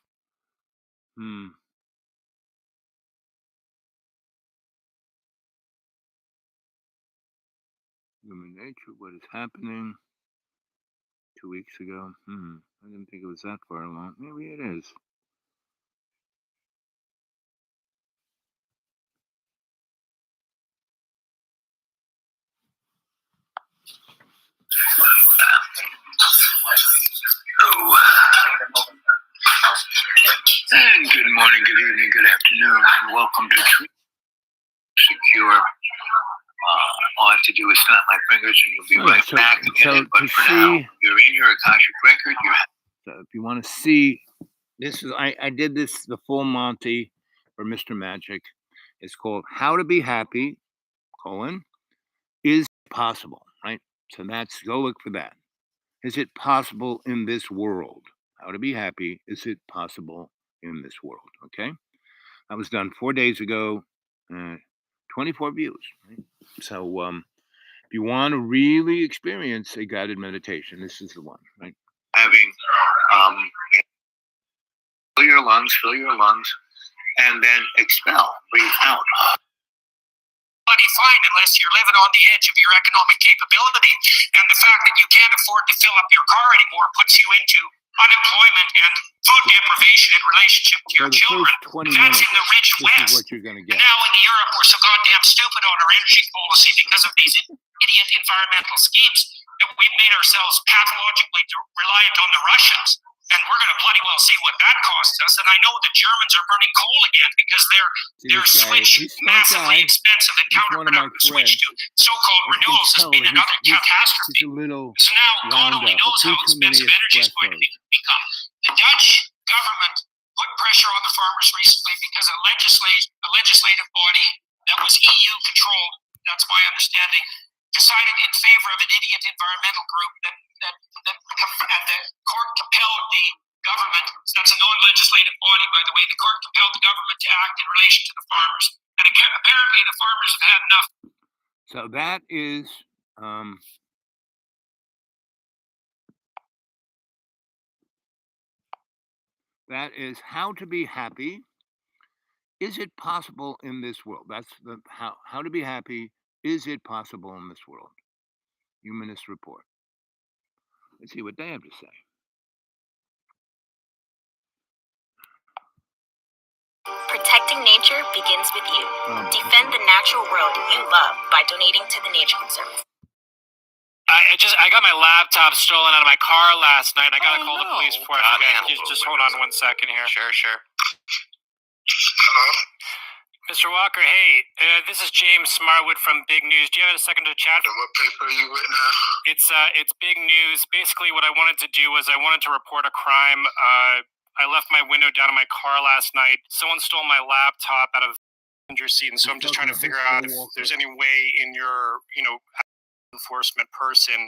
Speaker 7: Hmm. Human nature, what is happening 2 weeks ago? I didn't think it was that far along. Maybe it is.
Speaker 1: And good morning, good evening, good afternoon, and welcome to Dream Secure. All I have to do is snap my fingers and you'll be
Speaker 7: Oh,
Speaker 1: right
Speaker 7: so-
Speaker 1: back.
Speaker 7: so
Speaker 1: But
Speaker 7: to
Speaker 1: for now,
Speaker 7: see-
Speaker 1: you're in your Akashic record.
Speaker 7: So if you want to see, this is I did this the full Monty for Mr. Magic. It's called How to Be Happy, is possible, right? So that's, go look for that. Is it possible in this world? How to be happy, is it possible in this world? Okay. That was done 4 days ago, 24 views, right? So if you want to really experience a guided meditation, this is the one, right?
Speaker 1: Having fill your lungs, and then expel, breathe out.
Speaker 9: Bloody fine unless you're living on the edge of your economic capability, and the fact that you can't afford to fill up your car anymore puts you into unemployment and food deprivation in relationship to
Speaker 7: For
Speaker 9: your
Speaker 7: the
Speaker 9: children.
Speaker 7: first 20
Speaker 9: That's
Speaker 7: minutes,
Speaker 9: in the rich
Speaker 7: this is
Speaker 9: West.
Speaker 7: what you're going to
Speaker 9: And
Speaker 7: get.
Speaker 9: now in Europe, we're so goddamn stupid on our energy policy because of these idiot environmental schemes that we've made ourselves pathologically reliant on the Russians. And we're going to bloody well see what that costs us. And I know the Germans are burning coal again because they're
Speaker 7: See, this guy,
Speaker 9: switched
Speaker 7: he's a smart
Speaker 9: massively
Speaker 7: guy.
Speaker 9: expensive and
Speaker 7: He's one of my
Speaker 9: counterproductive switch to
Speaker 7: threads.
Speaker 9: so-called
Speaker 7: You can
Speaker 9: renewals has
Speaker 7: tell
Speaker 9: been another
Speaker 7: he's
Speaker 9: catastrophe.
Speaker 7: a little
Speaker 9: So now God
Speaker 7: wound
Speaker 9: only
Speaker 7: up.
Speaker 9: knows
Speaker 7: A
Speaker 9: how
Speaker 7: few too many
Speaker 9: expensive energy is going to
Speaker 7: espressos.
Speaker 9: become. The Dutch government put pressure on the farmers recently because a legislative body that was EU controlled, that's my understanding, decided in favor of an idiot environmental group and the court compelled the government, that's a non-legislative body by the way, the court compelled the government to act in relation to the farmers. And apparently the farmers have had enough.
Speaker 7: So that is how to be happy. Is it possible in this world? That's the how to be happy. Is it possible in this world? Humanist Report. Let's see what they have to say.
Speaker 5: Protecting nature begins with you. Defend the natural world you love by donating to the Nature Conservancy.
Speaker 9: I got my laptop stolen out of my car last night. I gotta call the police before I forget. Just hold on 1 second here.
Speaker 2: Sure.
Speaker 9: Hello? Mr. Walker, hey, this is James Smartwood from Big News. Do you have a second to chat?
Speaker 10: What paper are you with now?
Speaker 9: It's Big News. Basically, what I wanted to do was I wanted to report a crime. I left my window down in my car last night. Someone stole my laptop out of the passenger seat, and so I'm just trying to figure out if there's any way in your, enforcement person,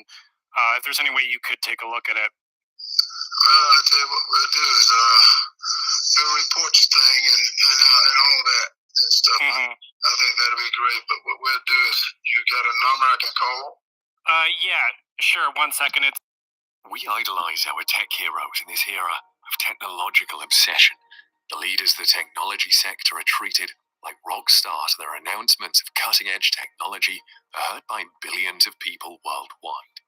Speaker 9: if there's any way you could take a look at it.
Speaker 10: I'll tell you what we'll do is we'll report your thing and all that and stuff.
Speaker 9: Mm-hmm.
Speaker 10: I think that'll be great. But what we'll do is, you got a number I can call?
Speaker 9: Yeah, sure. 1 second.
Speaker 11: We idolize our tech heroes in this era of technological obsession. The leaders of the technology sector are treated like rock stars. Their announcements of cutting-edge technology are heard by billions of people worldwide.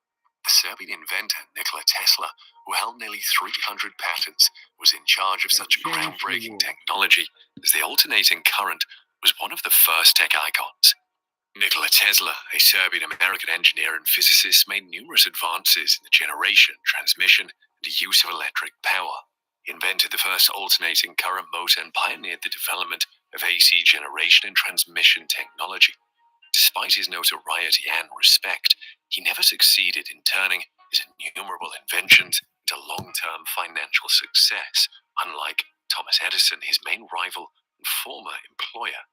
Speaker 11: The Serbian inventor Nikola Tesla, who held nearly 300 patents, was in charge of such groundbreaking technology as the alternating current was one of the first tech icons. Nikola Tesla, a Serbian-American engineer and physicist, made numerous advances in the generation, transmission, and use of electric power. He invented the first alternating current motor and pioneered the development of AC generation and transmission technology. Despite his notoriety and respect, he never succeeded in turning his innumerable inventions into long-term financial success, unlike Thomas Edison, his main rival and former employer.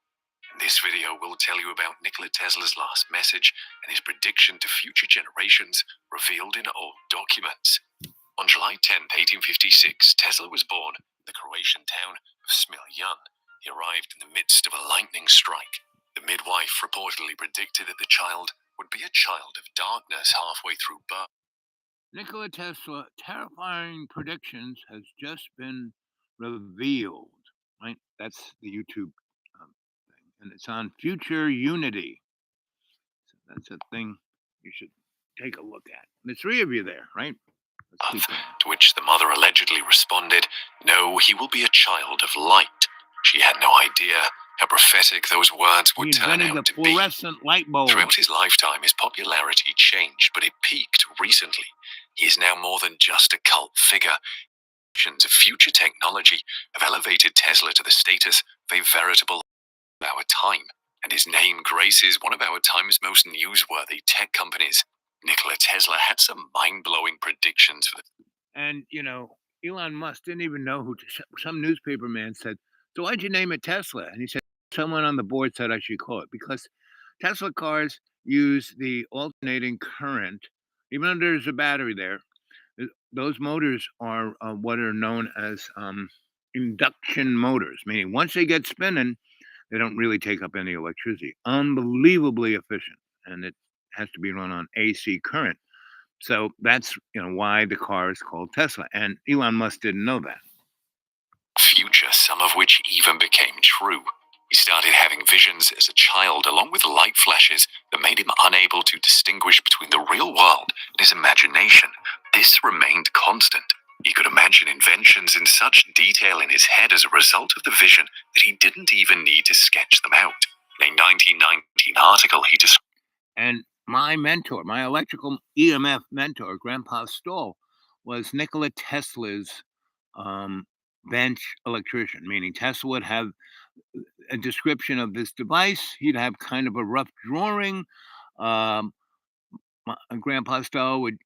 Speaker 11: In this video, we'll tell you about Nikola Tesla's last message and his prediction to future generations revealed in old documents. On July 10, 1856, Tesla was born in the Croatian town of Smiljan. He arrived in the midst of a lightning strike. The midwife reportedly predicted that the child would be a child of darkness halfway through birth.
Speaker 7: Nikola Tesla, terrifying predictions has just been revealed, right? That's the YouTube thing, and it's on Future Unity. So that's a thing you should take a look at. And the three of you there, right?
Speaker 11: To which the mother allegedly responded, "No, he will be a child of light." She had no idea how prophetic those words would turn out to be.
Speaker 7: Fluorescent light bulb.
Speaker 11: Throughout his lifetime, his popularity changed, but it peaked recently. He is now more than just a cult figure. Visions of future technology have elevated Tesla to the status of a veritable of our time, and his name graces one of our time's most newsworthy tech companies. Nikola Tesla had some mind-blowing predictions for the...
Speaker 7: And, Elon Musk didn't even know who... Some newspaper man said, "So why'd you name it Tesla?" And he said, someone on the board said I should call it because Tesla cars use the alternating current. Even though there's a battery there, those motors are what are known as induction motors, meaning once they get spinning, they don't really take up any electricity. Unbelievably efficient, and it has to be run on AC current. So that's why the car is called Tesla, and Elon Musk didn't know that.
Speaker 11: Future, some of which even became true. He started having visions as a child, along with light flashes that made him unable to distinguish between the real world and his imagination. This remained constant. He could imagine inventions in such detail in his head as a result of the vision that he didn't even need to sketch them out. In a 1919 article, he described...
Speaker 7: And my mentor, my electrical EMF mentor, Grandpa Stoll, was Nikola Tesla's bench electrician, meaning Tesla would have a description of this device. He'd have kind of a rough drawing. Grandpa Stoll would,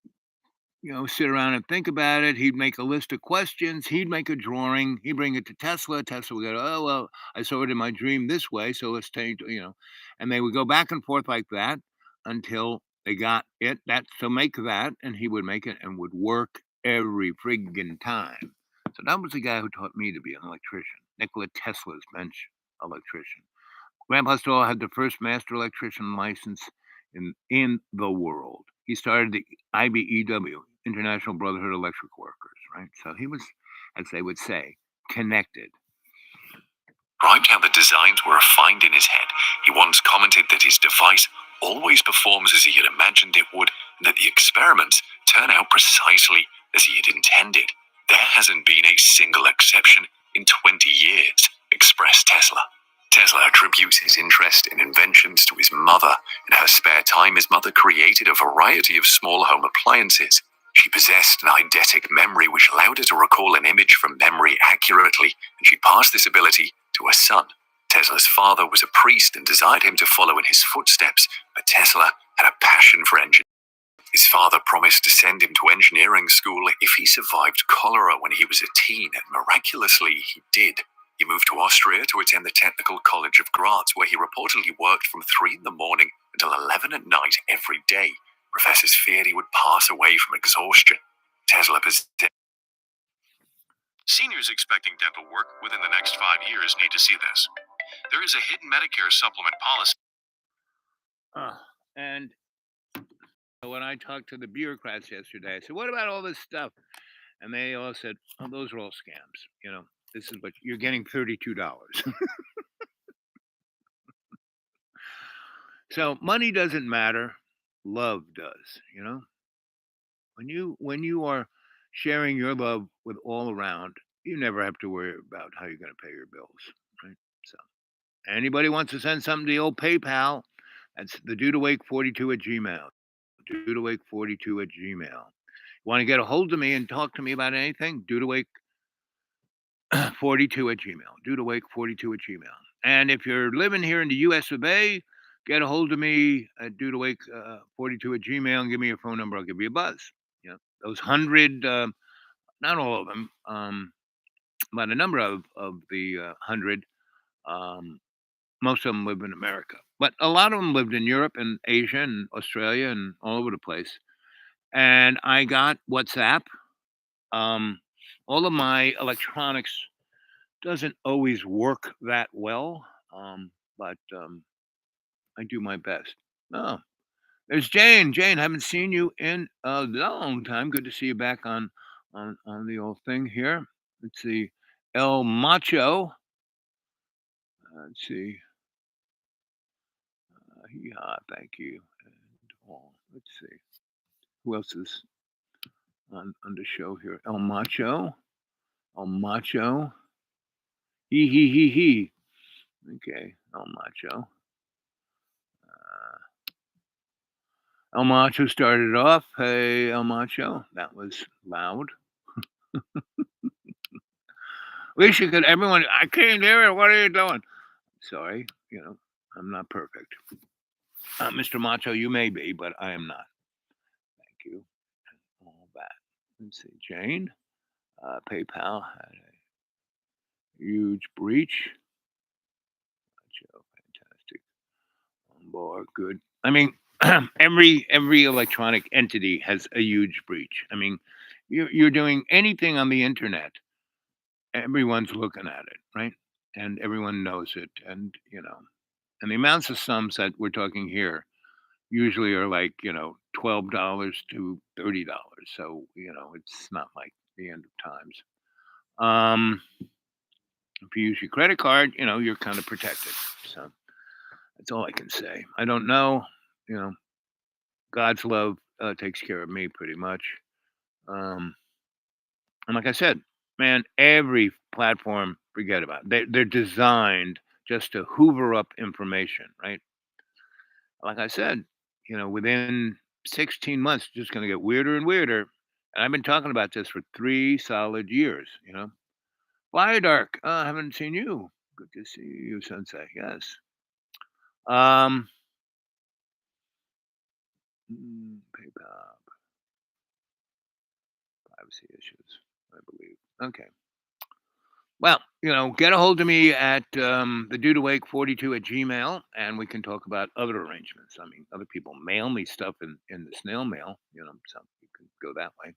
Speaker 7: sit around and think about it. He'd make a list of questions. He'd make a drawing. He'd bring it to Tesla. Tesla would go, "Oh, well, I saw it in my dream this way, so let's change," and they would go back and forth like that until they got it. So make that, and he would make it and would work every friggin' time. So that was the guy who taught me to be an electrician, Nikola Tesla's bench electrician. Grandpa Stoll had the first master electrician license in the world. He started the IBEW, International Brotherhood of Electric Workers, right? So he was, as they would say, connected.
Speaker 11: Described how the designs were refined in his head. He once commented that his device always performs as he had imagined it would, and that the experiments turn out precisely as he had intended. There hasn't been a single exception in 20 years. Express Tesla. Tesla attributes his interest in inventions to his mother. In her spare time, his mother created a variety of small home appliances. She possessed an eidetic memory which allowed her to recall an image from memory accurately, and she passed this ability to her son. Tesla's father was a priest and desired him to follow in his footsteps, but Tesla had a passion for engineering. His father promised to send him to engineering school if he survived cholera when he was a teen, and miraculously he did. He moved to Austria to attend the Technical College of Graz, where he reportedly worked from 3 in the morning until 11 at night every day. Professors feared he would pass away from exhaustion. Tesla possessed.
Speaker 12: Seniors expecting dental work within the next 5 years need to see this. There is a hidden Medicare supplement policy.
Speaker 7: And when I talked to the bureaucrats yesterday, I said, "What about all this stuff?" And they all said, "Oh, those are all scams. You know, this is what you're getting $32." So money doesn't matter, love does. You know, when you are sharing your love with all around, you never have to worry about how you're going to pay your bills, right? So, anybody wants to send something to the old PayPal? That's the dudeawake42 at Gmail. Dudeawake42 at Gmail. Want to get a hold of me and talk to me about anything? Dudeawake42 at Gmail. Dudeawake42 at Gmail. And if you're living here in the US of A, get a hold of me at dudeawake42 at Gmail and give me your phone number. I'll give you a buzz. You know, those 100, not all of them, but a number of the 100, most of them live in America. But a lot of them lived in Europe and Asia and Australia and all over the place. And I got WhatsApp. All of my electronics doesn't always work that well, but I do my best. Oh, there's Jane. Jane, haven't seen you in a long time. Good to see you back on the old thing here. Let's see, El Macho. Let's see. Yeah, thank you. And let's see, who else is on the show here? El Macho. El Macho. He. Okay, El Macho. El Macho started off. Hey, El Macho. That was loud. Wish you could, everyone. I came there. What are you doing? Sorry, you know, I'm not perfect. Mr. Macho, you may be, but I am not. Thank you. All that. Let's see, Jane. PayPal had a huge breach. Macho, fantastic. On board, good. I mean, every electronic entity has a huge breach. I mean, you're doing anything on the internet, everyone's looking at it, right? And everyone knows it, and you know, and the amounts of sums that we're talking here usually are like, you know, $12 to $30. So you know, it's not like the end of times. If you use your credit card, you know, you're kind of protected. So that's all I can say. I don't know, you know, God's love takes care of me pretty much. And like I said, man, every platform, forget about it. They're designed just to hoover up information, right? Like I said, you know, within 16 months, it's just going to get weirder and weirder. And I've been talking about this for 3 solid years, you know. Fire Dark, I haven't seen you. Good to see you, Sensei. Yes. PayPal. Privacy issues, I believe. Okay. Well, you know, get a hold of me at the dudeawake42 at Gmail, and we can talk about other arrangements. I mean, other people mail me stuff in the snail mail, you know, so you can go that way.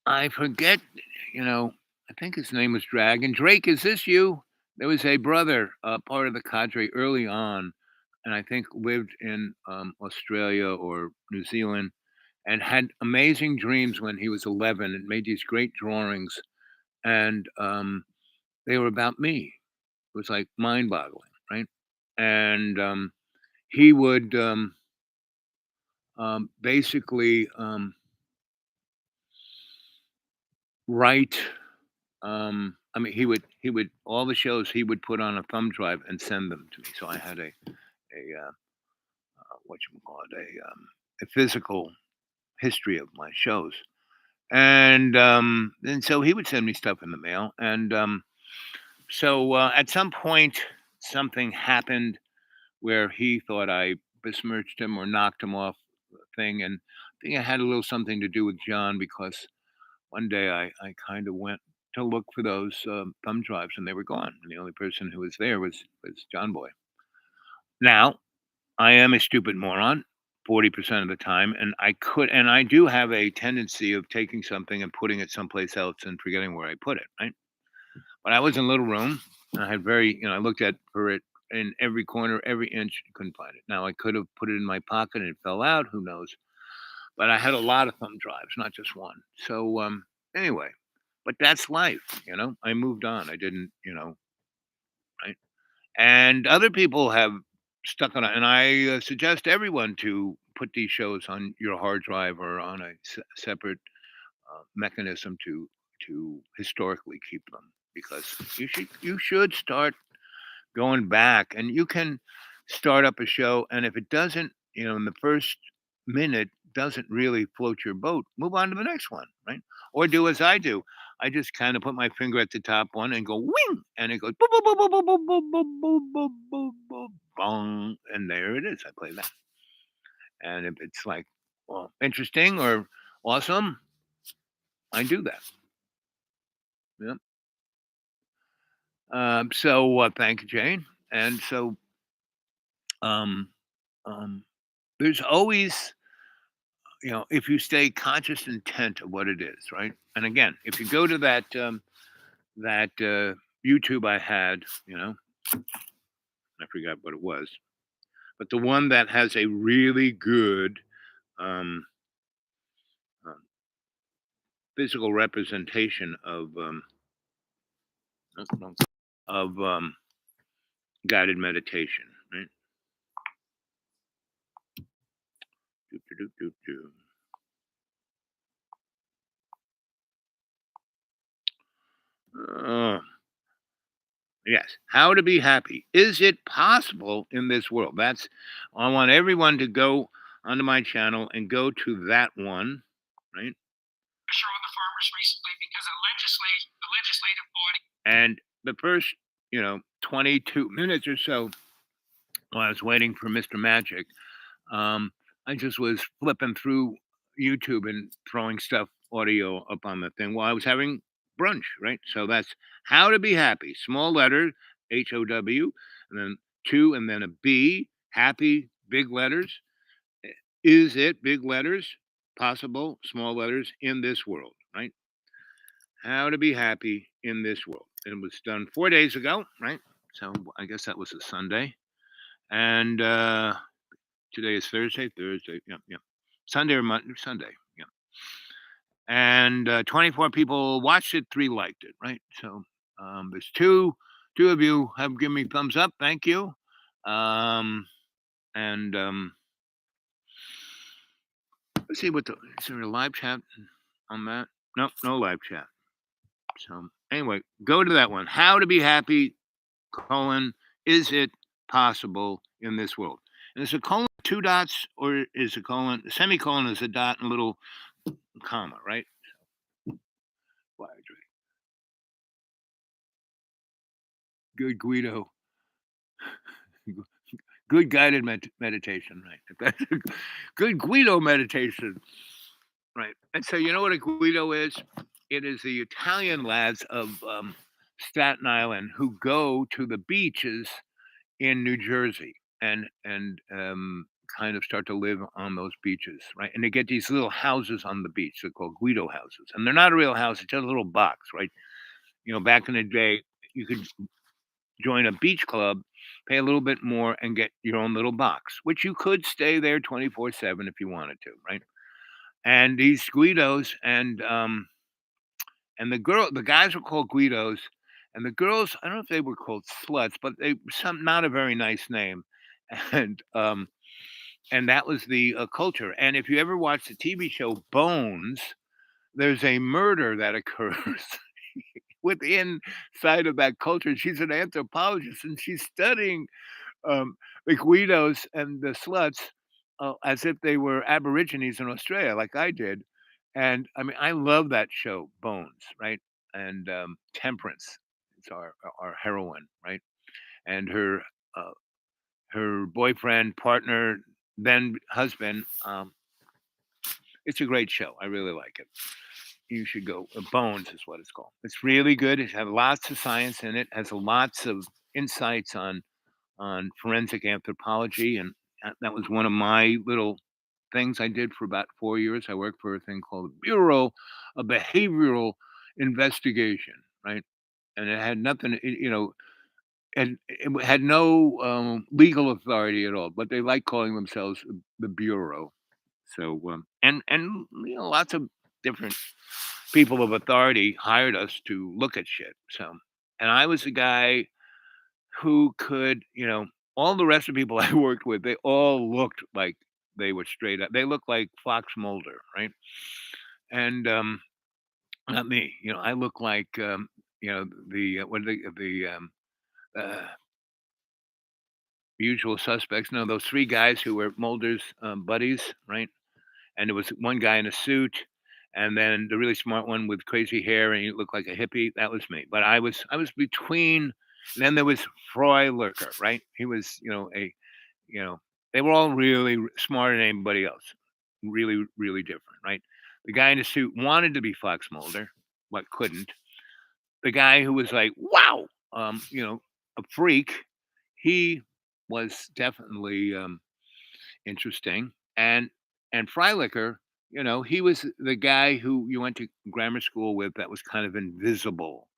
Speaker 7: I forget, you know, I think his name was Dragon. Drake, is this you? There was a brother, part of the cadre early on, and I think lived in Australia or New Zealand, and had amazing dreams when he was 11 and made these great drawings, and they were about me. It was like mind-boggling, right? And he would basically write. I mean, he would all the shows he would put on a thumb drive and send them to me. So I had a what you call it, a physical history of my shows, and so he would send me stuff in the mail, and so at some point something happened where he thought I besmirched him or knocked him off the thing, and I think it had a little something to do with John because one day I kind of went to look for those thumb drives and they were gone, and the only person who was there was John Boy. Now I am a stupid moron 40% of the time, and I do have a tendency of taking something and putting it someplace else and forgetting where I put it, right? But I was in a little room, and I had I looked for it in every corner, every inch, couldn't find it. Now I could have put it in my pocket and it fell out, who knows? But I had a lot of thumb drives, not just one. So anyway, but that's life, I moved on. I didn't, right? And other people have stuck on it, and I suggest everyone to put these shows on your hard drive or on a separate mechanism to historically keep them, because you should start going back, and you can start up a show, and if it doesn't, in the first minute doesn't really float your boat, move on to the next one, right? Or do as I do. I just kind of put my finger at the top one and go wing, and it goes boop, boop, boop, boop, boop, boop, boop, boop, boop, boop, boop, boop, bong, and there it is. I play that. And if it's like, well, interesting or awesome, I do that. Yep. So thank you, Jane. And so there's always, if you stay conscious intent of what it is, right? And again, if you go to that YouTube I had, I forgot what it was, but the one that has a really good physical representation of guided meditation, right? Yes. How to be happy. Is it possible in this world? I want everyone to go onto my channel and go to that one, right?
Speaker 9: Pressure on the farmers recently because the legislative body.
Speaker 7: And the first, 22 minutes or so, while I was waiting for Mr. Magic, I just was flipping through YouTube and throwing audio up on the thing while I was having brunch, right? So that's how to be happy. Small letter, HOW, and then 2, and then a B, happy, big letters. Is it, big letters, possible, small letters, in this world, right? How to be happy in this world. It was done 4 days ago, right? So I guess that was a Sunday. And today is Thursday, yeah. Sunday or Sunday, yeah. And 24 people watched it, 3 liked it, right? So there's two of you have given me thumbs up. Thank you. And let's see is there a live chat on that? Nope, no live chat. So anyway, go to that one. How to be happy, : is it possible in this world? And is a colon 2 dots, or is a semicolon is a dot and a little comma, right? Good Guido. Good guided meditation, right? Good Guido meditation, right? And so you know what a Guido is? It is the Italian lads of Staten Island who go to the beaches in New Jersey and kind of start to live on those beaches, right? And they get these little houses on the beach. They're called Guido houses, and they're not a real house; it's just a little box, right? Back in the day, you could join a beach club, pay a little bit more, and get your own little box, which you could stay there 24/7 if you wanted to, right? And these Guidos and the guys were called Guidos, and the girls, I don't know if they were called sluts, but not a very nice name, and that was the culture. And if you ever watched the TV show Bones, there's a murder that occurs within side of that culture. She's an anthropologist and she's studying the Guidos and the sluts as if they were Aborigines in Australia, like I did. And I mean, I love that show, Bones, right? And Temperance is our heroine, right? And uh, her boyfriend, partner, then husband. It's a great show. I really like it. You should go. Bones is what it's called. It's really good. It has lots of science in it. Has lots of insights on forensic anthropology, and that was one of my little things I did for about 4 years. I worked for a thing called the Bureau of Behavioral Investigation, right? And it had nothing, and it had no legal authority at all, but they like calling themselves the Bureau. So, and lots of different people of authority hired us to look at shit. So, and I was a guy who could, all the rest of the people I worked with, they all looked like they were straight up. They looked like Fox Mulder, right? And not me. I look like the what are the uh, Usual Suspects. No, those three guys who were Mulder's buddies, right? And there was one guy in a suit, and then the really smart one with crazy hair, and he looked like a hippie. That was me. But I was between. And then there was Freilich, right? He was, they were all really smarter than anybody else. Really, really different, right? The guy in the suit wanted to be Fox Mulder, but couldn't. The guy who was like, wow, a freak, he was definitely interesting. And Freilicher, he was the guy who you went to grammar school with that was kind of invisible.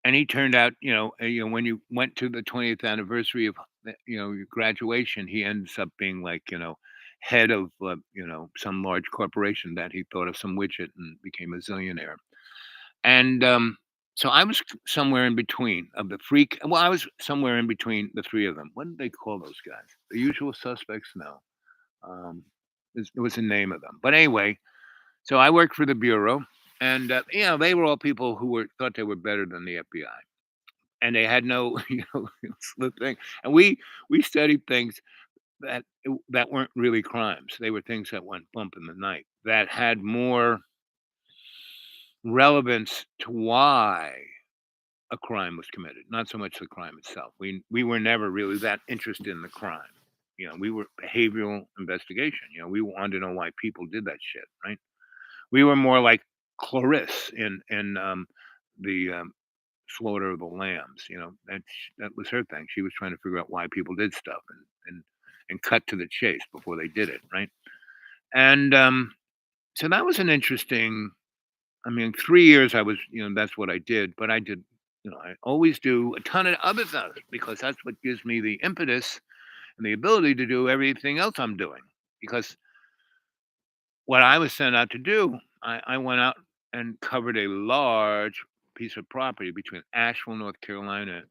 Speaker 7: And he turned out, when you went to the 20th anniversary of, your graduation, he ends up being like, head of, some large corporation that he thought of some widget and became a zillionaire. And so I was somewhere in between of the freak. Well, I was somewhere in between the three of them. What did they call those guys? The Usual Suspects? No. There was a name of them. But anyway, so I worked for the Bureau. And they were all people who thought they were better than the FBI, and they had no, slip thing. And we studied things that weren't really crimes. They were things that went bump in the night that had more relevance to why a crime was committed, not so much the crime itself. We were never really that interested in the crime. We were behavioral investigation. We wanted to know why people did that shit, right? We were more like Clarisse in the Slaughter of the Lambs. That was her thing. She was trying to figure out why people did stuff and cut to the chase before they did it, right? And so that was an interesting. 3 years I was, that's what I did. But I did, I always do a ton of other stuff because that's what gives me the impetus and the ability to do everything else I'm doing. Because what I was sent out to do, I went out and covered a large piece of property between Asheville, North Carolina,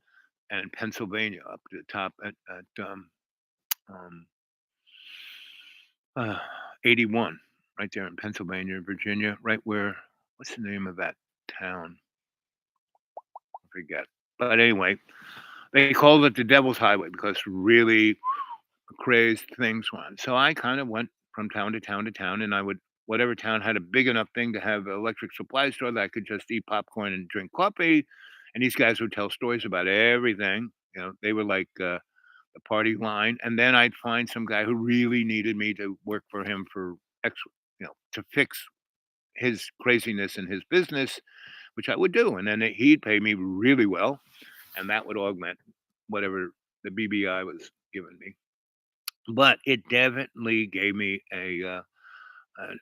Speaker 7: and Pennsylvania, up to the top at 81, right there in Pennsylvania, Virginia, right where, what's the name of that town? I forget. But anyway, they called it the Devil's Highway because really crazed things went. So I kind of went from town to town to town, and I would, whatever town had a big enough thing to have an electric supply store that I could just eat popcorn and drink coffee. And these guys would tell stories about everything. They were like the party line. And then I'd find some guy who really needed me to work for him for to fix his craziness in his business, which I would do. And then he'd pay me really well. And that would augment whatever the BBI was giving me. But it definitely gave me an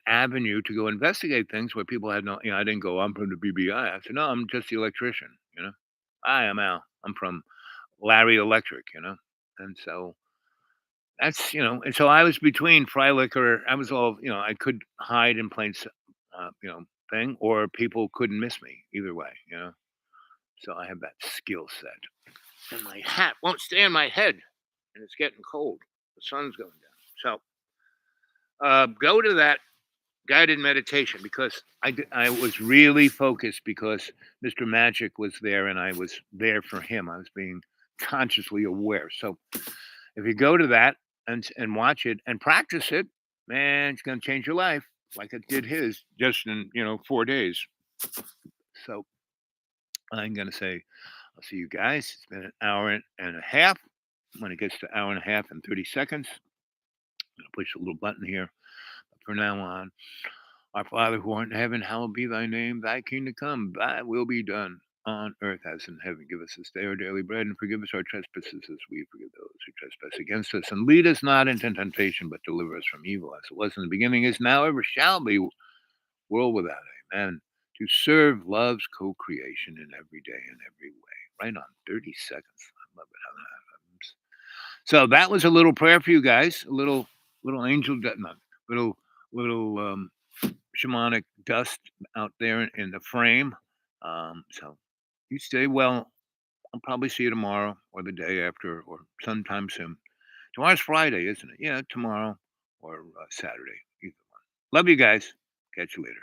Speaker 7: avenue to go investigate things where people had no, I didn't go, I'm from the BBI. I said, no, I'm just the electrician, I am Al. I'm from Larry Electric, And so that's, and so I was between Freilicher. I was all, I could hide in plain, thing, or people couldn't miss me either way, So I have that skill set. And my hat won't stay on my head, and it's getting cold. The sun's going down. So go to that guided meditation because I was really focused because Mr. Magic was there and I was there for him. I was being consciously aware. So if you go to that and watch it and practice it, man, it's going to change your life like it did his just in 4 days. So I'm going to say I'll see you guys. It's been an hour and a half. When it gets to hour and a half and 30 seconds, I'm going to push a little button here. From now on, our Father who art in heaven, hallowed be thy name. Thy kingdom come, thy will be done on earth as in heaven. Give us this day our daily bread and forgive us our trespasses as we forgive those who trespass against us. And lead us not into temptation, but deliver us from evil. As it was in the beginning, is now, ever shall be, world without end. Amen. To serve love's co-creation in every day and every way. Right on 30 seconds. I love it how that happens. So that was a little prayer for you guys. A little angel, little shamanic dust out there in the frame. So you stay well. I'll probably see you tomorrow or the day after or sometime soon. Tomorrow's Friday, isn't it? Yeah, tomorrow or Saturday. Either one. Love you guys. Catch you later.